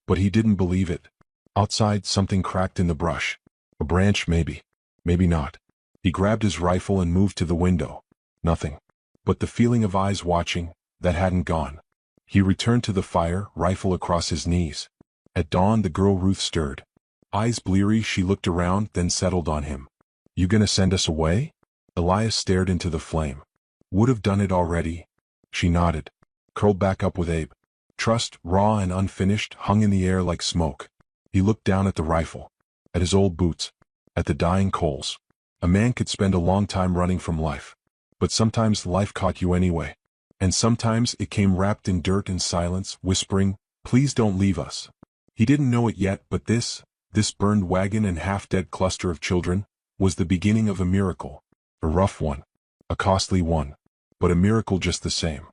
But he didn't believe it. Outside, something cracked in the brush. A branch maybe. Maybe not. He grabbed his rifle and moved to the window. Nothing. But the feeling of eyes watching, that hadn't gone. He returned to the fire, rifle across his knees. At dawn, the girl Ruth stirred. Eyes bleary, she looked around, then settled on him. "You gonna send us away?" Elias stared into the flame. "Would have done it already." She nodded. Curled back up with Abe. Trust, raw and unfinished, hung in the air like smoke. He looked down at the rifle. At his old boots. At the dying coals. A man could spend a long time running from life. But sometimes life caught you anyway. And sometimes it came wrapped in dirt and silence, whispering, "Please don't leave us." He didn't know it yet, but this burned wagon and half-dead cluster of children, was the beginning of a miracle. A rough one. A costly one. But a miracle just the same.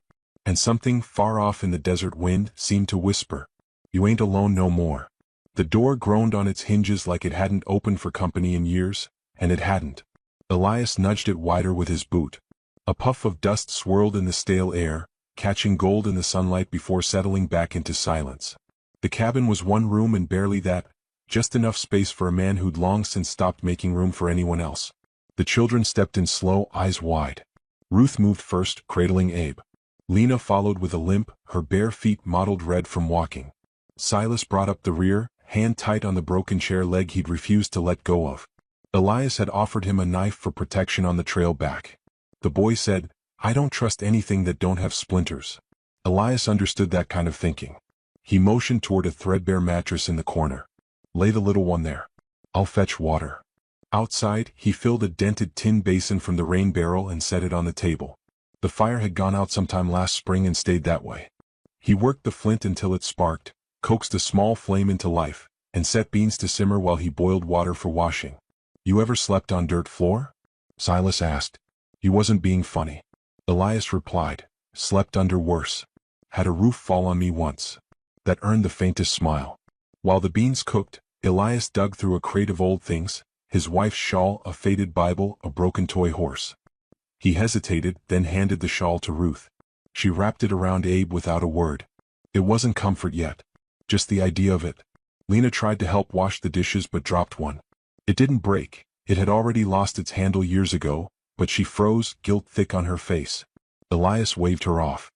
And something far off in the desert wind seemed to whisper, "You ain't alone no more." The door groaned on its hinges like it hadn't opened for company in years, and it hadn't. Elias nudged it wider with his boot. A puff of dust swirled in the stale air, catching gold in the sunlight before settling back into silence. The cabin was one room and barely that, just enough space for a man who'd long since stopped making room for anyone else. The children stepped in slow, eyes wide. Ruth moved first, cradling Abe. Lena followed with a limp, her bare feet mottled red from walking. Silas brought up the rear, hand tight on the broken chair leg he'd refused to let go of. Elias had offered him a knife for protection on the trail back. The boy said, "I don't trust anything that don't have splinters." Elias understood that kind of thinking. He motioned toward a threadbare mattress in the corner. "Lay the little one there. I'll fetch water." Outside, he filled a dented tin basin from the rain barrel and set it on the table. The fire had gone out sometime last spring and stayed that way. He worked the flint until it sparked, coaxed a small flame into life, and set beans to simmer while he boiled water for washing. "You ever slept on dirt floor?" Silas asked. He wasn't being funny. Elias replied, "Slept under worse. Had a roof fall on me once." That earned the faintest smile. While the beans cooked, Elias dug through a crate of old things, his wife's shawl, a faded Bible, a broken toy horse. He hesitated, then handed the shawl to Ruth. She wrapped it around Abe without a word. It wasn't comfort yet. Just the idea of it. Lena tried to help wash the dishes but dropped one. It didn't break. It had already lost its handle years ago, but she froze, guilt thick on her face. Elias waved her off.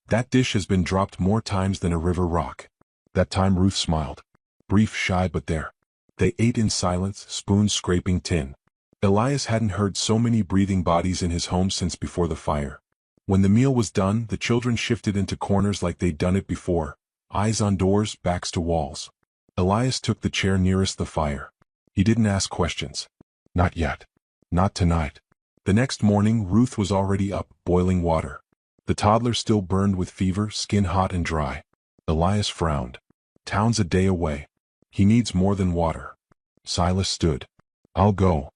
"That dish has been dropped more times than a river rock." That time Ruth smiled. Brief, shy, but there. They ate in silence, spoons scraping tin. Elias hadn't heard so many breathing bodies in his home since before the fire. When the meal was done, the children shifted into corners like they'd done it before, eyes on doors, backs to walls. Elias took the chair nearest the fire. He didn't ask questions. Not yet. Not tonight. The next morning, Ruth was already up, boiling water. The toddler still burned with fever, skin hot and dry. Elias frowned. Town's a day away. He needs more than water. Silas stood. "I'll go."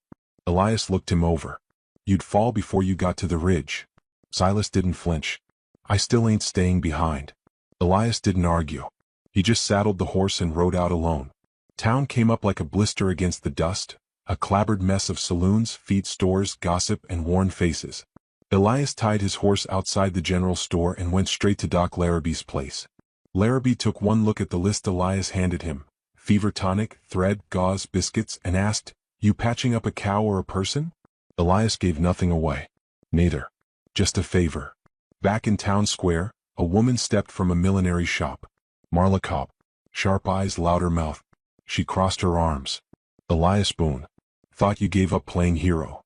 Elias looked him over. "You'd fall before you got to the ridge." Silas didn't flinch. "I still ain't staying behind." Elias didn't argue. He just saddled the horse and rode out alone. Town came up like a blister against the dust, a clabbered mess of saloons, feed stores, gossip, and worn faces. Elias tied his horse outside the general store and went straight to Doc Larrabee's place. Larrabee took one look at the list Elias handed him, fever tonic, thread, gauze, biscuits, and asked, "You patching up a cow or a person?" Elias gave nothing away. Neither. Just a favor. Back in town square, a woman stepped from a millinery shop. Marla Cobb. Sharp eyes, louder mouth. She crossed her arms. "Elias Boone. Thought you gave up playing hero."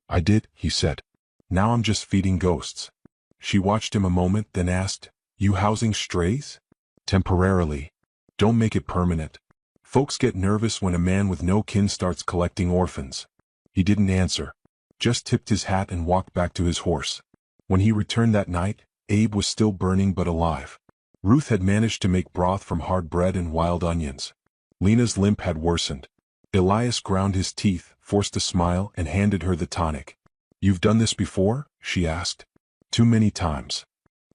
"I did," he said. Now I'm just feeding ghosts. She watched him a moment, then asked, "You housing strays?" "Temporarily. Don't make it permanent. Folks get nervous when a man with no kin starts collecting orphans." He didn't answer, just tipped his hat and walked back to his horse. When he returned that night, Abe was still burning but alive. Ruth had managed to make broth from hard bread and wild onions. Lena's limp had worsened. Elias ground his teeth, forced a smile, and handed her the tonic. "You've done this before?" she asked. "Too many times."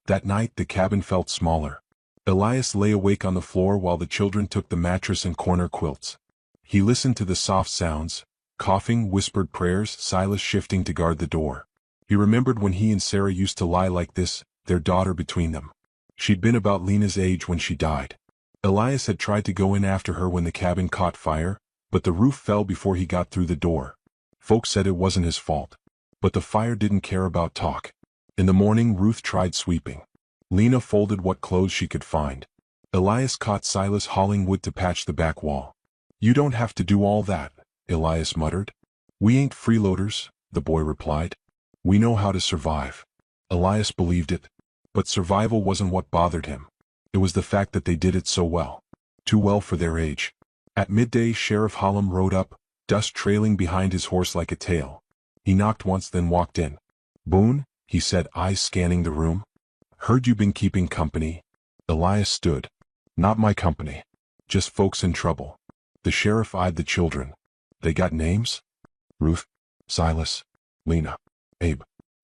That night the cabin felt smaller. Elias lay awake on the floor while the children took the mattress and corner quilts. He listened to the soft sounds, coughing, whispered prayers, Silas shifting to guard the door. He remembered when he and Sarah used to lie like this, their daughter between them. She'd been about Lena's age when she died. Elias had tried to go in after her when the cabin caught fire, but the roof fell before he got through the door. Folks said it wasn't his fault. But the fire didn't care about talk. In the morning Ruth tried sweeping. Lena folded what clothes she could find. Elias caught Silas hauling wood to patch the back wall. "You don't have to do all that," Elias muttered. "We ain't freeloaders," the boy replied. "We know how to survive." Elias believed it. But survival wasn't what bothered him. It was the fact that they did it so well. Too well for their age. At midday Sheriff Hallam rode up, dust trailing behind his horse like a tail. He knocked once, then walked in. "Boone," he said, eyes scanning the room. "Heard you been keeping company." Elias stood. "Not my company. Just folks in trouble." The sheriff eyed the children. "They got names?" "Ruth, Silas, Lena, Abe."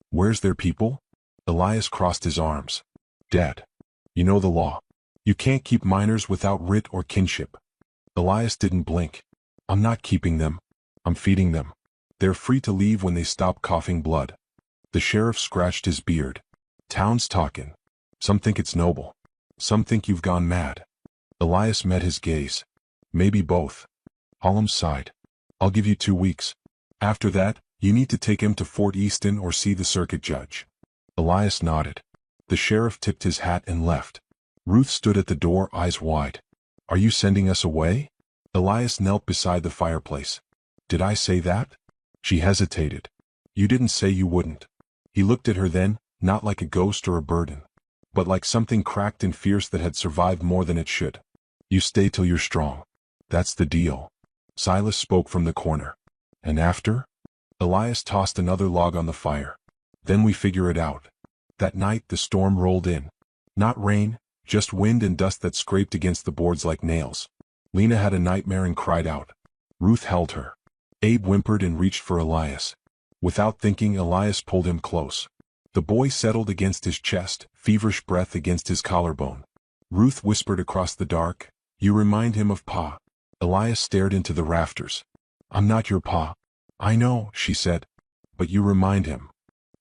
"Where's their people?" Elias crossed his arms. "Dad. You know the law. You can't keep minors without writ or kinship." Elias didn't blink. "I'm not keeping them. I'm feeding them. They're free to leave when they stop coughing blood." The sheriff scratched his beard. "Town's talking. Some think it's noble. Some think you've gone mad." Elias met his gaze. "Maybe both." Hallam sighed. "I'll give you 2 weeks. After that, you need to take him to Fort Easton or see the circuit judge." Elias nodded. The sheriff tipped his hat and left. Ruth stood at the door, eyes wide. "Are you sending us away?" Elias knelt beside the fireplace. "Did I say that?" She hesitated. "You didn't say you wouldn't." He looked at her then, not like a ghost or a burden, but like something cracked and fierce that had survived more than it should. "You stay till you're strong. That's the deal." Silas spoke from the corner. "And after?" Elias tossed another log on the fire. "Then we figure it out." That night the storm rolled in. Not rain, just wind and dust that scraped against the boards like nails. Lena had a nightmare and cried out. Ruth held her. Abe whimpered and reached for Elias. Without thinking, Elias pulled him close. The boy settled against his chest, feverish breath against his collarbone. Ruth whispered across the dark, "You remind him of Pa." Elias stared into the rafters. "I'm not your Pa." "I know," she said. "But you remind him."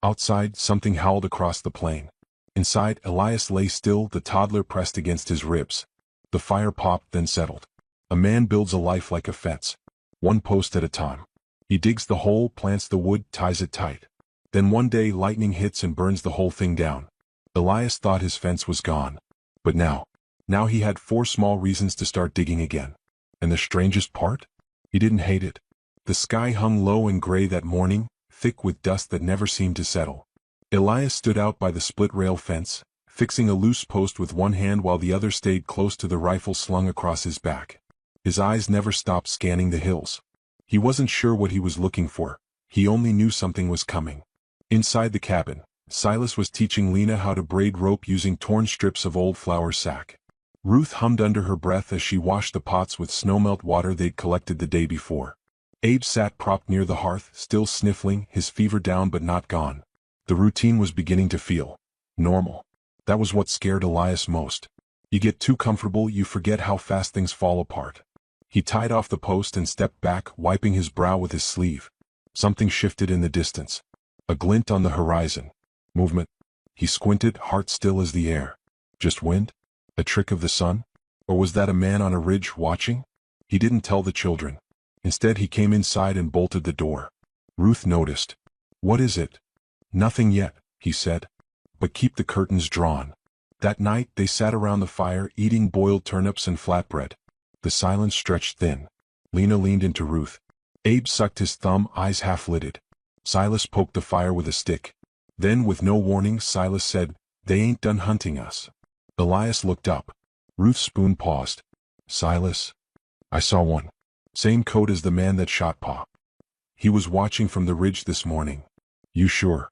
Outside, something howled across the plain. Inside, Elias lay still, the toddler pressed against his ribs. The fire popped, then settled. A man builds a life like a fence. One post at a time. He digs the hole, plants the wood, ties it tight. Then one day lightning hits and burns the whole thing down. Elias thought his fence was gone. But now he had 4 small reasons to start digging again. And the strangest part? He didn't hate it. The sky hung low and gray that morning, thick with dust that never seemed to settle. Elias stood out by the split-rail fence, fixing a loose post with one hand while the other stayed close to the rifle slung across his back. His eyes never stopped scanning the hills. He wasn't sure what he was looking for. He only knew something was coming. Inside the cabin, Silas was teaching Lena how to braid rope using torn strips of old flour sack. Ruth hummed under her breath as she washed the pots with snowmelt water they'd collected the day before. Abe sat propped near the hearth, still sniffling, his fever down but not gone. The routine was beginning to feel normal. That was what scared Elias most. You get too comfortable, you forget how fast things fall apart. He tied off the post and stepped back, wiping his brow with his sleeve. Something shifted in the distance. A glint on the horizon. Movement. He squinted, heart still as the air. Just wind? A trick of the sun? Or was that a man on a ridge watching? He didn't tell the children. Instead he came inside and bolted the door. Ruth noticed. "What is it?" "Nothing yet," he said. "But keep the curtains drawn." That night they sat around the fire eating boiled turnips and flatbread. The silence stretched thin. Lena leaned into Ruth. Abe sucked his thumb, eyes half-lidded. Silas poked the fire with a stick. Then with no warning Silas said, "They ain't done hunting us." Elias looked up. Ruth's spoon paused. "Silas? I saw one. Same coat as the man that shot Pa. He was watching from the ridge this morning." "You sure?"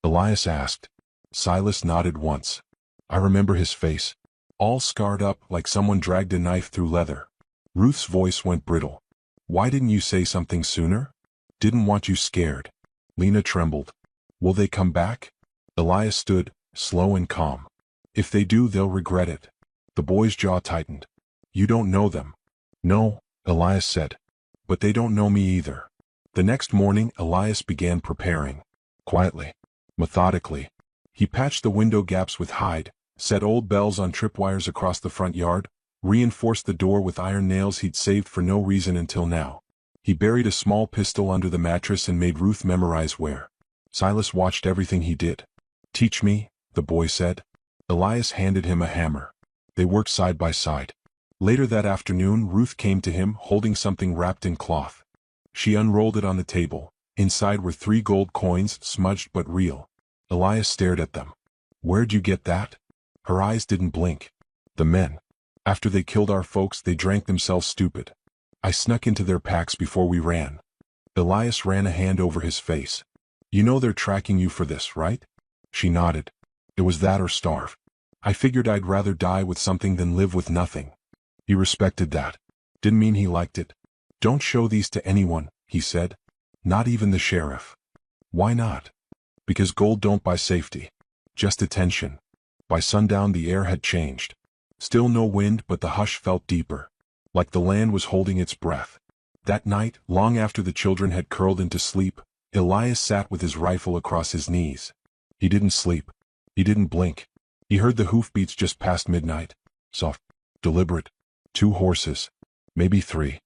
Elias asked. Silas nodded once. "I remember his face. All scarred up like someone dragged a knife through leather." Ruth's voice went brittle. "Why didn't you say something sooner?" "Didn't want you scared." Lena trembled. "Will they come back?" Elias stood, slow and calm. "If they do, they'll regret it." The boy's jaw tightened. "You don't know them." "No," Elias said. "But they don't know me either." The next morning Elias began preparing. Quietly. Methodically. He patched the window gaps with hide, set old bells on tripwires across the front yard, reinforced the door with iron nails he'd saved for no reason until now. He buried a small pistol under the mattress and made Ruth memorize where. Silas watched everything he did. "Teach me," the boy said. Elias handed him a hammer. They worked side by side. Later that afternoon Ruth came to him holding something wrapped in cloth. She unrolled it on the table. Inside were 3 gold coins, smudged but real. Elias stared at them. "Where'd you get that?" Her eyes didn't blink. "The men. After they killed our folks, they drank themselves stupid. I snuck into their packs before we ran." Elias ran a hand over his face. "You know they're tracking you for this, right?" She nodded. "It was that or starve. I figured I'd rather die with something than live with nothing." He respected that. Didn't mean he liked it. "Don't show these to anyone," he said. "Not even the sheriff." "Why not?" "Because gold don't buy safety. Just attention." By sundown the air had changed. Still no wind, but the hush felt deeper. Like the land was holding its breath. That night, long after the children had curled into sleep, Elias sat with his rifle across his knees. He didn't sleep. He didn't blink. He heard the hoofbeats just past midnight. Soft. Deliberate. 2 horses. Maybe 3.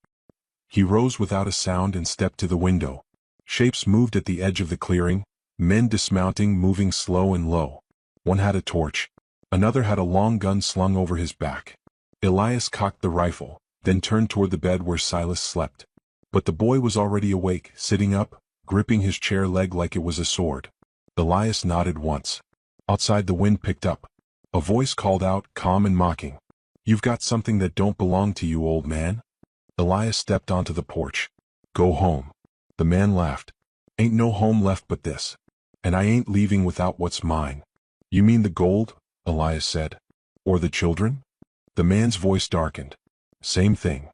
He rose without a sound and stepped to the window. Shapes moved at the edge of the clearing, men dismounting, moving slow and low. One had a torch. Another had a long gun slung over his back. Elias cocked the rifle, then turned toward the bed where Silas slept. But the boy was already awake, sitting up, gripping his chair leg like it was a sword. Elias nodded once. Outside the wind picked up. A voice called out, calm and mocking. "You've got something that don't belong to you, old man." Elias stepped onto the porch. "Go home." The man laughed. "Ain't no home left but this. And I ain't leaving without what's mine." "You mean the gold?" Elias said. "Or the children?" The man's voice darkened. "Same thing."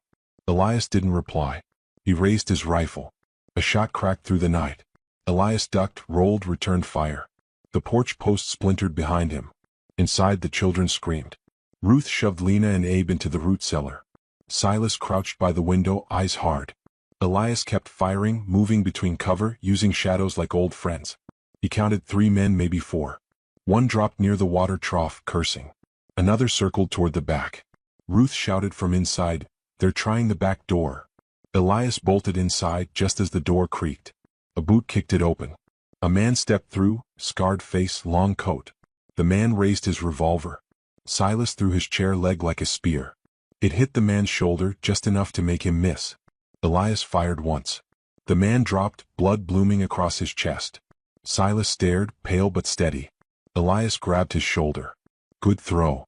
Elias didn't reply. He raised his rifle. A shot cracked through the night. Elias ducked, rolled, returned fire. The porch post splintered behind him. Inside the children screamed. Ruth shoved Lena and Abe into the root cellar. Silas crouched by the window, eyes hard. Elias kept firing, moving between cover, using shadows like old friends. He counted 3 men, maybe 4. One dropped near the water trough, cursing. Another circled toward the back. Ruth shouted from inside, "They're trying the back door." Elias bolted inside just as the door creaked. A boot kicked it open. A man stepped through, scarred face, long coat. The man raised his revolver. Silas threw his chair leg like a spear. It hit the man's shoulder just enough to make him miss. Elias fired once. The man dropped, blood blooming across his chest. Silas stared, pale but steady. Elias grabbed his shoulder. Good throw.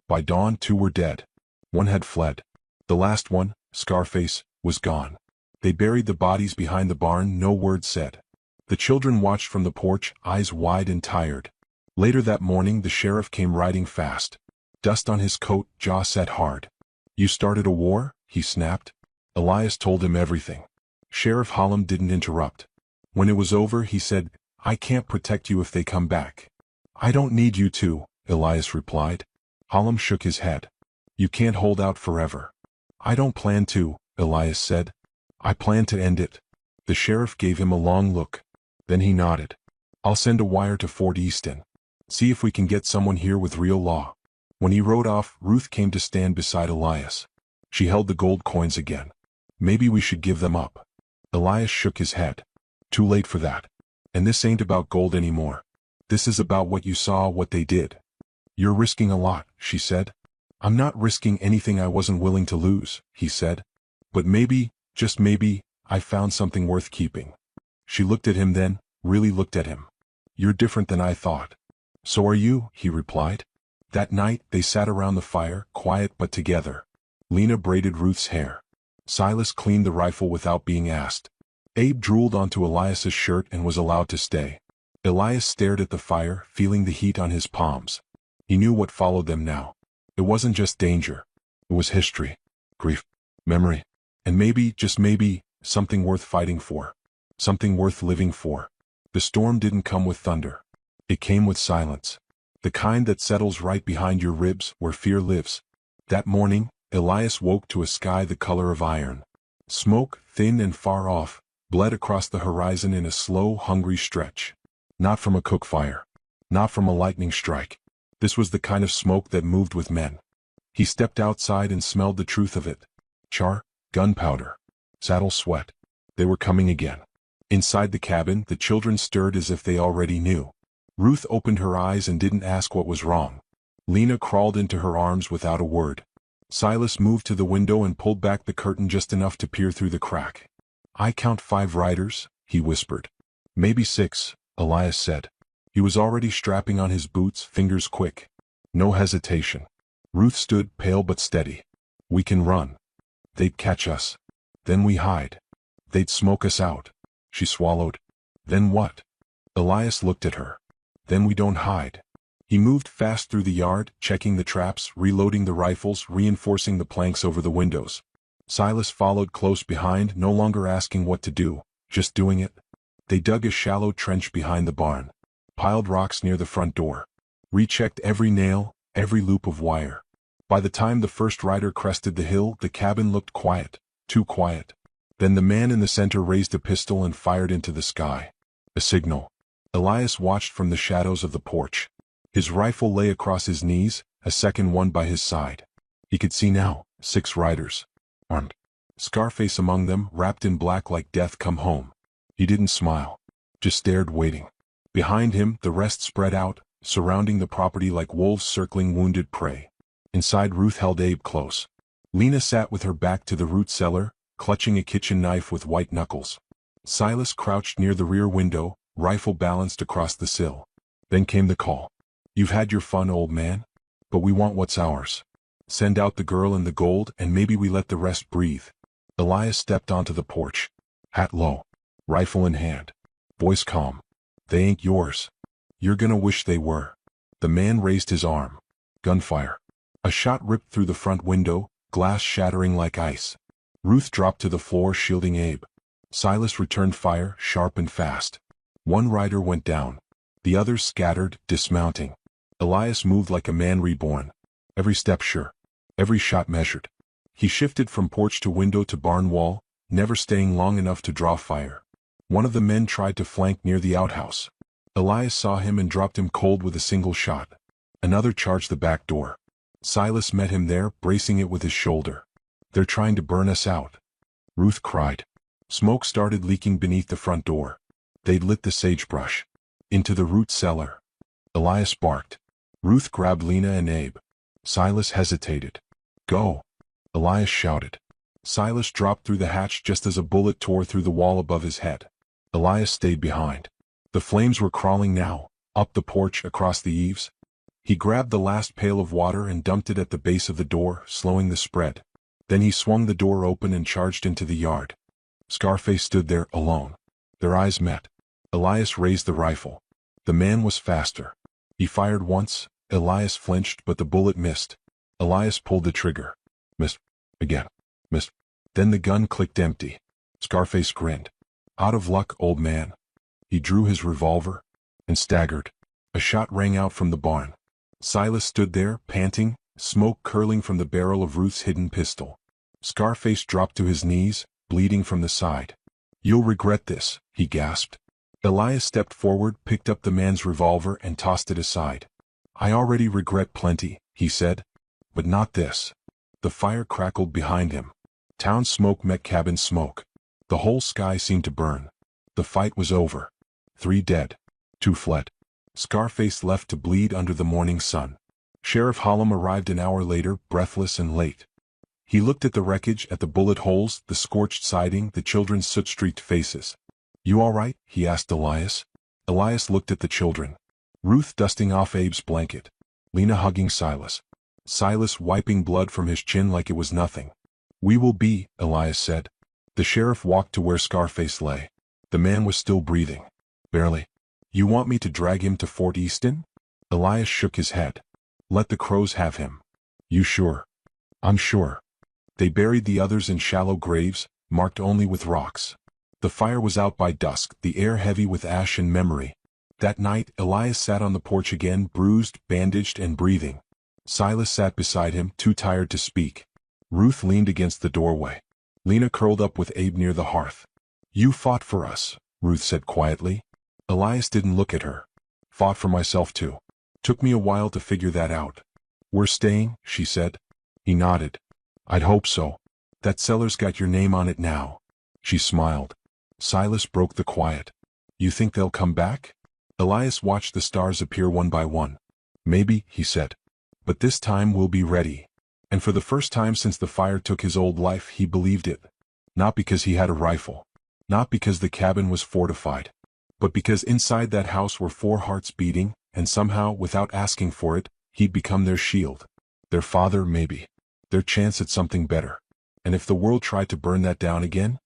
By dawn 2 were dead. 1 had fled. The last one, Scarface, was gone. They buried the bodies behind the barn, no word said. The children watched from the porch, eyes wide and tired. Later that morning the sheriff came riding fast. Dust on his coat, jaw set hard. "You started a war?" he snapped. Elias told him everything. Sheriff Hallam didn't interrupt. When it was over he said, "I can't protect you if they come back." "I don't need you to," Elias replied. Hallam shook his head. "You can't hold out forever." "I don't plan to," Elias said. "I plan to end it." The sheriff gave him a long look. Then he nodded. "I'll send a wire to Fort Easton. See if we can get someone here with real law." When he rode off, Ruth came to stand beside Elias. She held the gold coins again. "Maybe we should give them up." Elias shook his head. "Too late for that. And this ain't about gold anymore. This is about what you saw, what they did." "You're risking a lot," she said. "I'm not risking anything I wasn't willing to lose," he said. "But maybe, just maybe, I found something worth keeping." She looked at him then, really looked at him. You're different than I thought." "So are you," he replied. That night, they sat around the fire, quiet but together. Lena braided Ruth's hair. Silas cleaned the rifle without being asked. Abe drooled onto Elias's shirt and was allowed to stay. Elias stared at the fire, feeling the heat on his palms. He knew what followed them now. It wasn't just danger. It was history, grief, memory, and maybe, just maybe, something worth fighting for. Something worth living for. The storm didn't come with thunder. It came with silence. The kind that settles right behind your ribs, where fear lives. That morning, Elias woke to a sky the color of iron. Smoke, thin and far off, bled across the horizon in a slow, hungry stretch. Not from a cook fire. Not from a lightning strike. This was the kind of smoke that moved with men. He stepped outside and smelled the truth of it. Char, gunpowder, saddle sweat. They were coming again. Inside the cabin, the children stirred as if they already knew. Ruth opened her eyes and didn't ask what was wrong. Lena crawled into her arms without a word. Silas moved to the window and pulled back the curtain just enough to peer through the crack. "I count 5 riders," he whispered. "Maybe 6, Elias said. He was already strapping on his boots, fingers quick. No hesitation. Ruth stood, pale but steady. "We can run. They'd catch us. Then we hide. They'd smoke us out." She swallowed. "Then what?" Elias looked at her. "Then we don't hide." He moved fast through the yard, checking the traps, reloading the rifles, reinforcing the planks over the windows. Silas followed close behind, no longer asking what to do, just doing it. They dug a shallow trench behind the barn, piled rocks near the front door, rechecked every nail, every loop of wire. By the time the first rider crested the hill, the cabin looked quiet, too quiet. Then the man in the center raised a pistol and fired into the sky. A signal. Elias watched from the shadows of the porch. His rifle lay across his knees, a second one by his side. He could see now, 6 riders. Armed. Scarface among them, wrapped in black like death come home. He didn't smile. Just stared, waiting. Behind him, the rest spread out, surrounding the property like wolves circling wounded prey. Inside, Ruth held Abe close. Lena sat with her back to the root cellar, clutching a kitchen knife with white knuckles. Silas crouched near the rear window, rifle balanced across the sill. Then came the call. "You've had your fun, old man. But we want what's ours. Send out the girl and the gold, and maybe we let the rest breathe." Elias stepped onto the porch. Hat low. Rifle in hand. Voice calm. "They ain't yours. You're gonna wish they were." The man raised his arm. Gunfire. A shot ripped through the front window, glass shattering like ice. Ruth dropped to the floor, shielding Abe. Silas returned fire, sharp and fast. One rider went down. The others scattered, dismounting. Elias moved like a man reborn. Every step sure. Every shot measured. He shifted from porch to window to barn wall, never staying long enough to draw fire. One of the men tried to flank near the outhouse. Elias saw him and dropped him cold with a single shot. Another charged the back door. Silas met him there, bracing it with his shoulder. "They're trying to burn us out." Ruth cried. Smoke started leaking beneath the front door. They'd lit the sagebrush. Into the root cellar. Elias barked. Ruth grabbed Lena and Abe. Silas hesitated. "Go." Elias shouted. Silas dropped through the hatch just as a bullet tore through the wall above his head. Elias stayed behind. The flames were crawling now, up the porch, across the eaves. He grabbed the last pail of water and dumped it at the base of the door, slowing the spread. Then he swung the door open and charged into the yard. Scarface stood there, alone. Their eyes met. Elias raised the rifle. The man was faster. He fired once. Elias flinched, but the bullet missed. Elias pulled the trigger. Missed. Again. Missed. Then the gun clicked empty. Scarface grinned. "Out of luck, old man." He drew his revolver and staggered. A shot rang out from the barn. Silas stood there, panting, smoke curling from the barrel of Ruth's hidden pistol. Scarface dropped to his knees, bleeding from the side. "You'll regret this," he gasped. Elias stepped forward, picked up the man's revolver and tossed it aside. "I already regret plenty," he said. "But not this." The fire crackled behind him. Town smoke met cabin smoke. The whole sky seemed to burn. The fight was over. 3 dead. 2 fled. Scarface left to bleed under the morning sun. Sheriff Hallam arrived an hour later, breathless and late. He looked at the wreckage, at the bullet holes, the scorched siding, the children's soot-streaked faces. "You all right?" he asked Elias. Elias looked at the children. Ruth dusting off Abe's blanket. Lena hugging Silas. Silas wiping blood from his chin like it was nothing. "We will be," Elias said. The sheriff walked to where Scarface lay. The man was still breathing. Barely. "You want me to drag him to Fort Easton?" Elias shook his head. "Let the crows have him." "You sure?" "I'm sure." They buried the others in shallow graves, marked only with rocks. The fire was out by dusk, the air heavy with ash and memory. That night, Elias sat on the porch again, bruised, bandaged, and breathing. Silas sat beside him, too tired to speak. Ruth leaned against the doorway. Lena curled up with Abe near the hearth. "You fought for us," Ruth said quietly. Elias didn't look at her. "Fought for myself too. Took me a while to figure that out." "We're staying," she said. He nodded. "I'd hope so. That cellar's got your name on it now." She smiled. Silas broke the quiet. "You think they'll come back?" Elias watched the stars appear one by one. "Maybe," he said. "But this time we'll be ready." And for the first time since the fire took his old life, he believed it. Not because he had a rifle. Not because the cabin was fortified. But because inside that house were 4 hearts beating, and somehow, without asking for it, he'd become their shield. Their father, maybe. Their chance at something better. And if the world tried to burn that down again,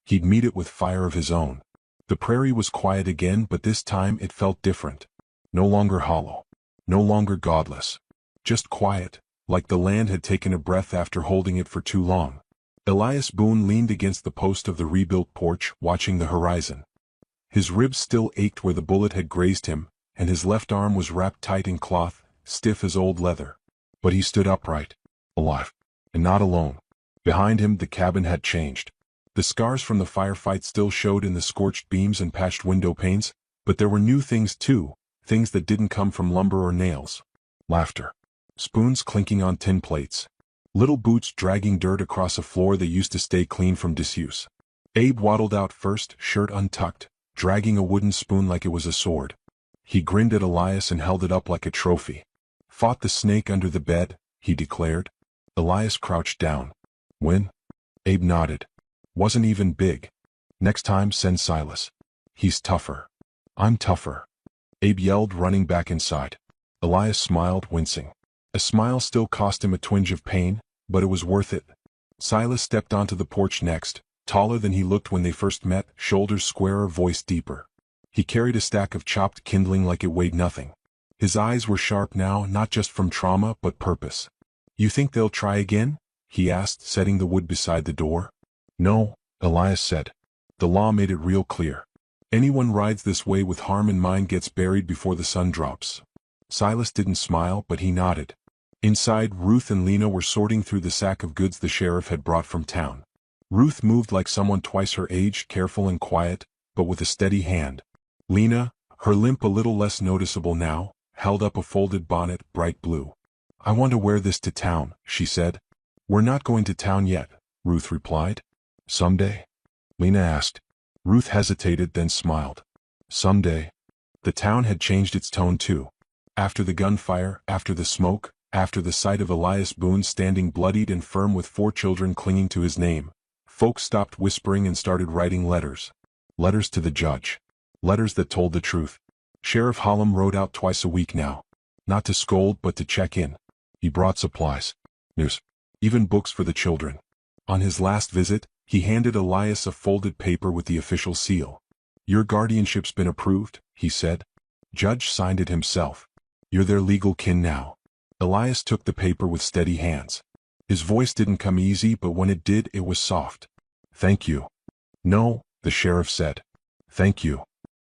he'd meet it with fire of his own. The prairie was quiet again, but this time it felt different. No longer hollow. No longer godless. Just quiet, like the land had taken a breath after holding it for too long. Elias Boone leaned against the post of the rebuilt porch, watching the horizon. His ribs still ached where the bullet had grazed him, and his left arm was wrapped tight in cloth, stiff as old leather. But he stood upright. Alive. And not alone. Behind him the cabin had changed. The scars from the firefight still showed in the scorched beams and patched window panes, but there were new things too, things that didn't come from lumber or nails. Laughter. Spoons clinking on tin plates. Little boots dragging dirt across a floor that used to stay clean from disuse. Abe waddled out first, shirt untucked, dragging a wooden spoon like it was a sword. He grinned at Elias and held it up like a trophy. "Fought the snake under the bed," he declared. Elias crouched down. "When?" Abe nodded. "Wasn't even big. Next time send Silas. He's tougher." "I'm tougher," Abe yelled, running back inside. Elias smiled, wincing. A smile still cost him a twinge of pain, but it was worth it. Silas stepped onto the porch next, taller than he looked when they first met, shoulders squarer, voice deeper. He carried a stack of chopped kindling like it weighed nothing. His eyes were sharp now, not just from trauma, but purpose. "You think they'll try again?" he asked, setting the wood beside the door. "No," Elias said. "The law made it real clear. Anyone rides this way with harm in mind gets buried before the sun drops." Silas didn't smile, but he nodded. Inside, Ruth and Lena were sorting through the sack of goods the sheriff had brought from town. Ruth moved like someone twice her age, careful and quiet, but with a steady hand. Lena, her limp a little less noticeable now, held up a folded bonnet, bright blue. "I want to wear this to town," she said. "We're not going to town yet," Ruth replied. "Someday?" Lena asked. Ruth hesitated, then smiled. "Someday." The town had changed its tone too. After the gunfire, after the smoke, after the sight of Elias Boone standing bloodied and firm with 4 children clinging to his name, folks stopped whispering and started writing letters. Letters to the judge. Letters that told the truth. Sheriff Hallam rode out twice a week now. Not to scold, but to check in. He brought supplies. News. Even books for the children. On his last visit, he handed Elias a folded paper with the official seal. "Your guardianship's been approved," he said. Judge signed it himself. "You're their legal kin now." Elias took the paper with steady hands. His voice didn't come easy, but when it did, it was soft. "Thank you." "No," the sheriff said. "Thank you."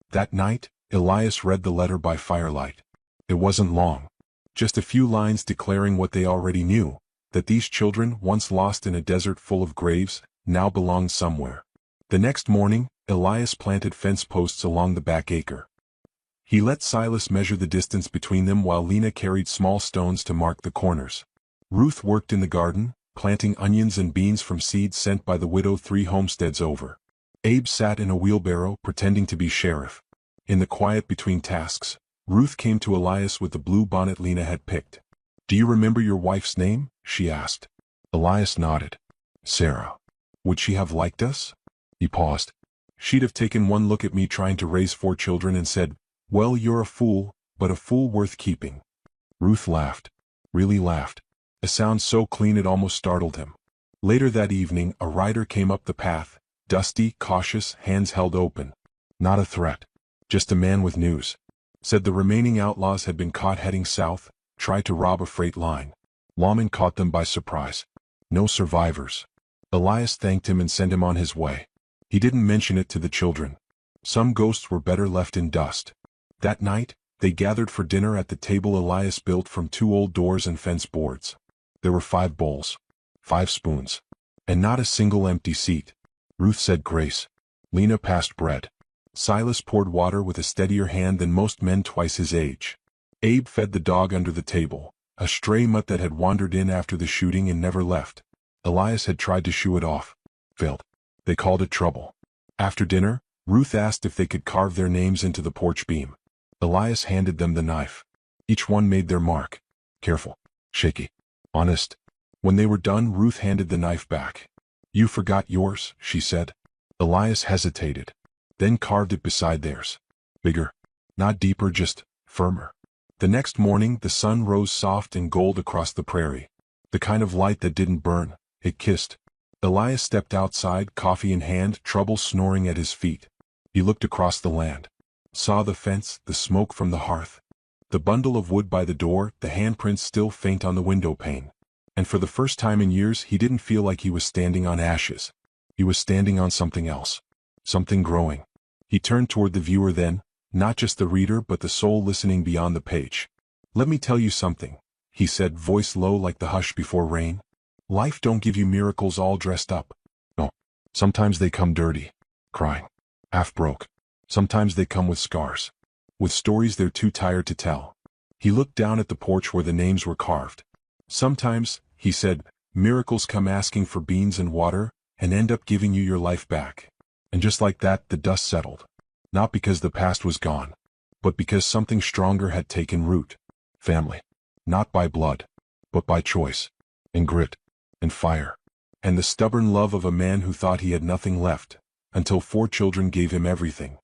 That night, Elias read the letter by firelight. It wasn't long. Just a few lines declaring what they already knew, that these children, once lost in a desert full of graves, now belonged somewhere. The next morning, Elias planted fence posts along the back acre. He let Silas measure the distance between them while Lena carried small stones to mark the corners. Ruth worked in the garden, planting onions and beans from seeds sent by the widow 3 homesteads over. Abe sat in a wheelbarrow, pretending to be sheriff. In the quiet between tasks, Ruth came to Elias with the blue bonnet Lena had picked. "Do you remember your wife's name?" she asked. Elias nodded. "Sarah. Would she have liked us?" He paused. "She'd have taken one look at me trying to raise 4 children and said, Well, you're a fool, but a fool worth keeping. Ruth laughed. Really laughed. A sound so clean it almost startled him. Later that evening, a rider came up the path, dusty, cautious, hands held open. Not a threat. Just a man with news. Said the remaining outlaws had been caught heading south, tried to rob a freight line. Lawmen caught them by surprise. No survivors. Elias thanked him and sent him on his way. He didn't mention it to the children. Some ghosts were better left in dust. That night, they gathered for dinner at the table Elias built from 2 old doors and fence boards. There were 5 bowls, 5 spoons, and not a single empty seat. Ruth said grace. Lena passed bread. Silas poured water with a steadier hand than most men twice his age. Abe fed the dog under the table, a stray mutt that had wandered in after the shooting and never left. Elias had tried to shoo it off. Failed. They called it trouble. After dinner, Ruth asked if they could carve their names into the porch beam. Elias handed them the knife. Each one made their mark. Careful. Shaky. Honest. When they were done, Ruth handed the knife back. You forgot yours, she said. Elias hesitated. Then carved it beside theirs. Bigger. Not deeper, just firmer. The next morning, the sun rose soft and gold across the prairie. The kind of light that didn't burn, it kissed. Elias stepped outside, coffee in hand, Trouble snoring at his feet. He looked across the land. Saw the fence, the smoke from the hearth. The bundle of wood by the door, the handprints still faint on the window pane. And for the first time in years, he didn't feel like he was standing on ashes. He was standing on something else. Something growing. He turned toward the viewer then, not just the reader but the soul listening beyond the page. Let me tell you something, he said, voice low like the hush before rain. Life don't give you miracles all dressed up. No. Sometimes they come dirty. Crying. Half broke. Sometimes they come with scars. With stories they're too tired to tell. He looked down at the porch where the names were carved. Sometimes, he said, miracles come asking for beans and water, and end up giving you your life back. And just like that, the dust settled. Not because the past was gone, but because something stronger had taken root. Family. Not by blood, but by choice, and grit, and fire, and the stubborn love of a man who thought he had nothing left, until 4 children gave him everything.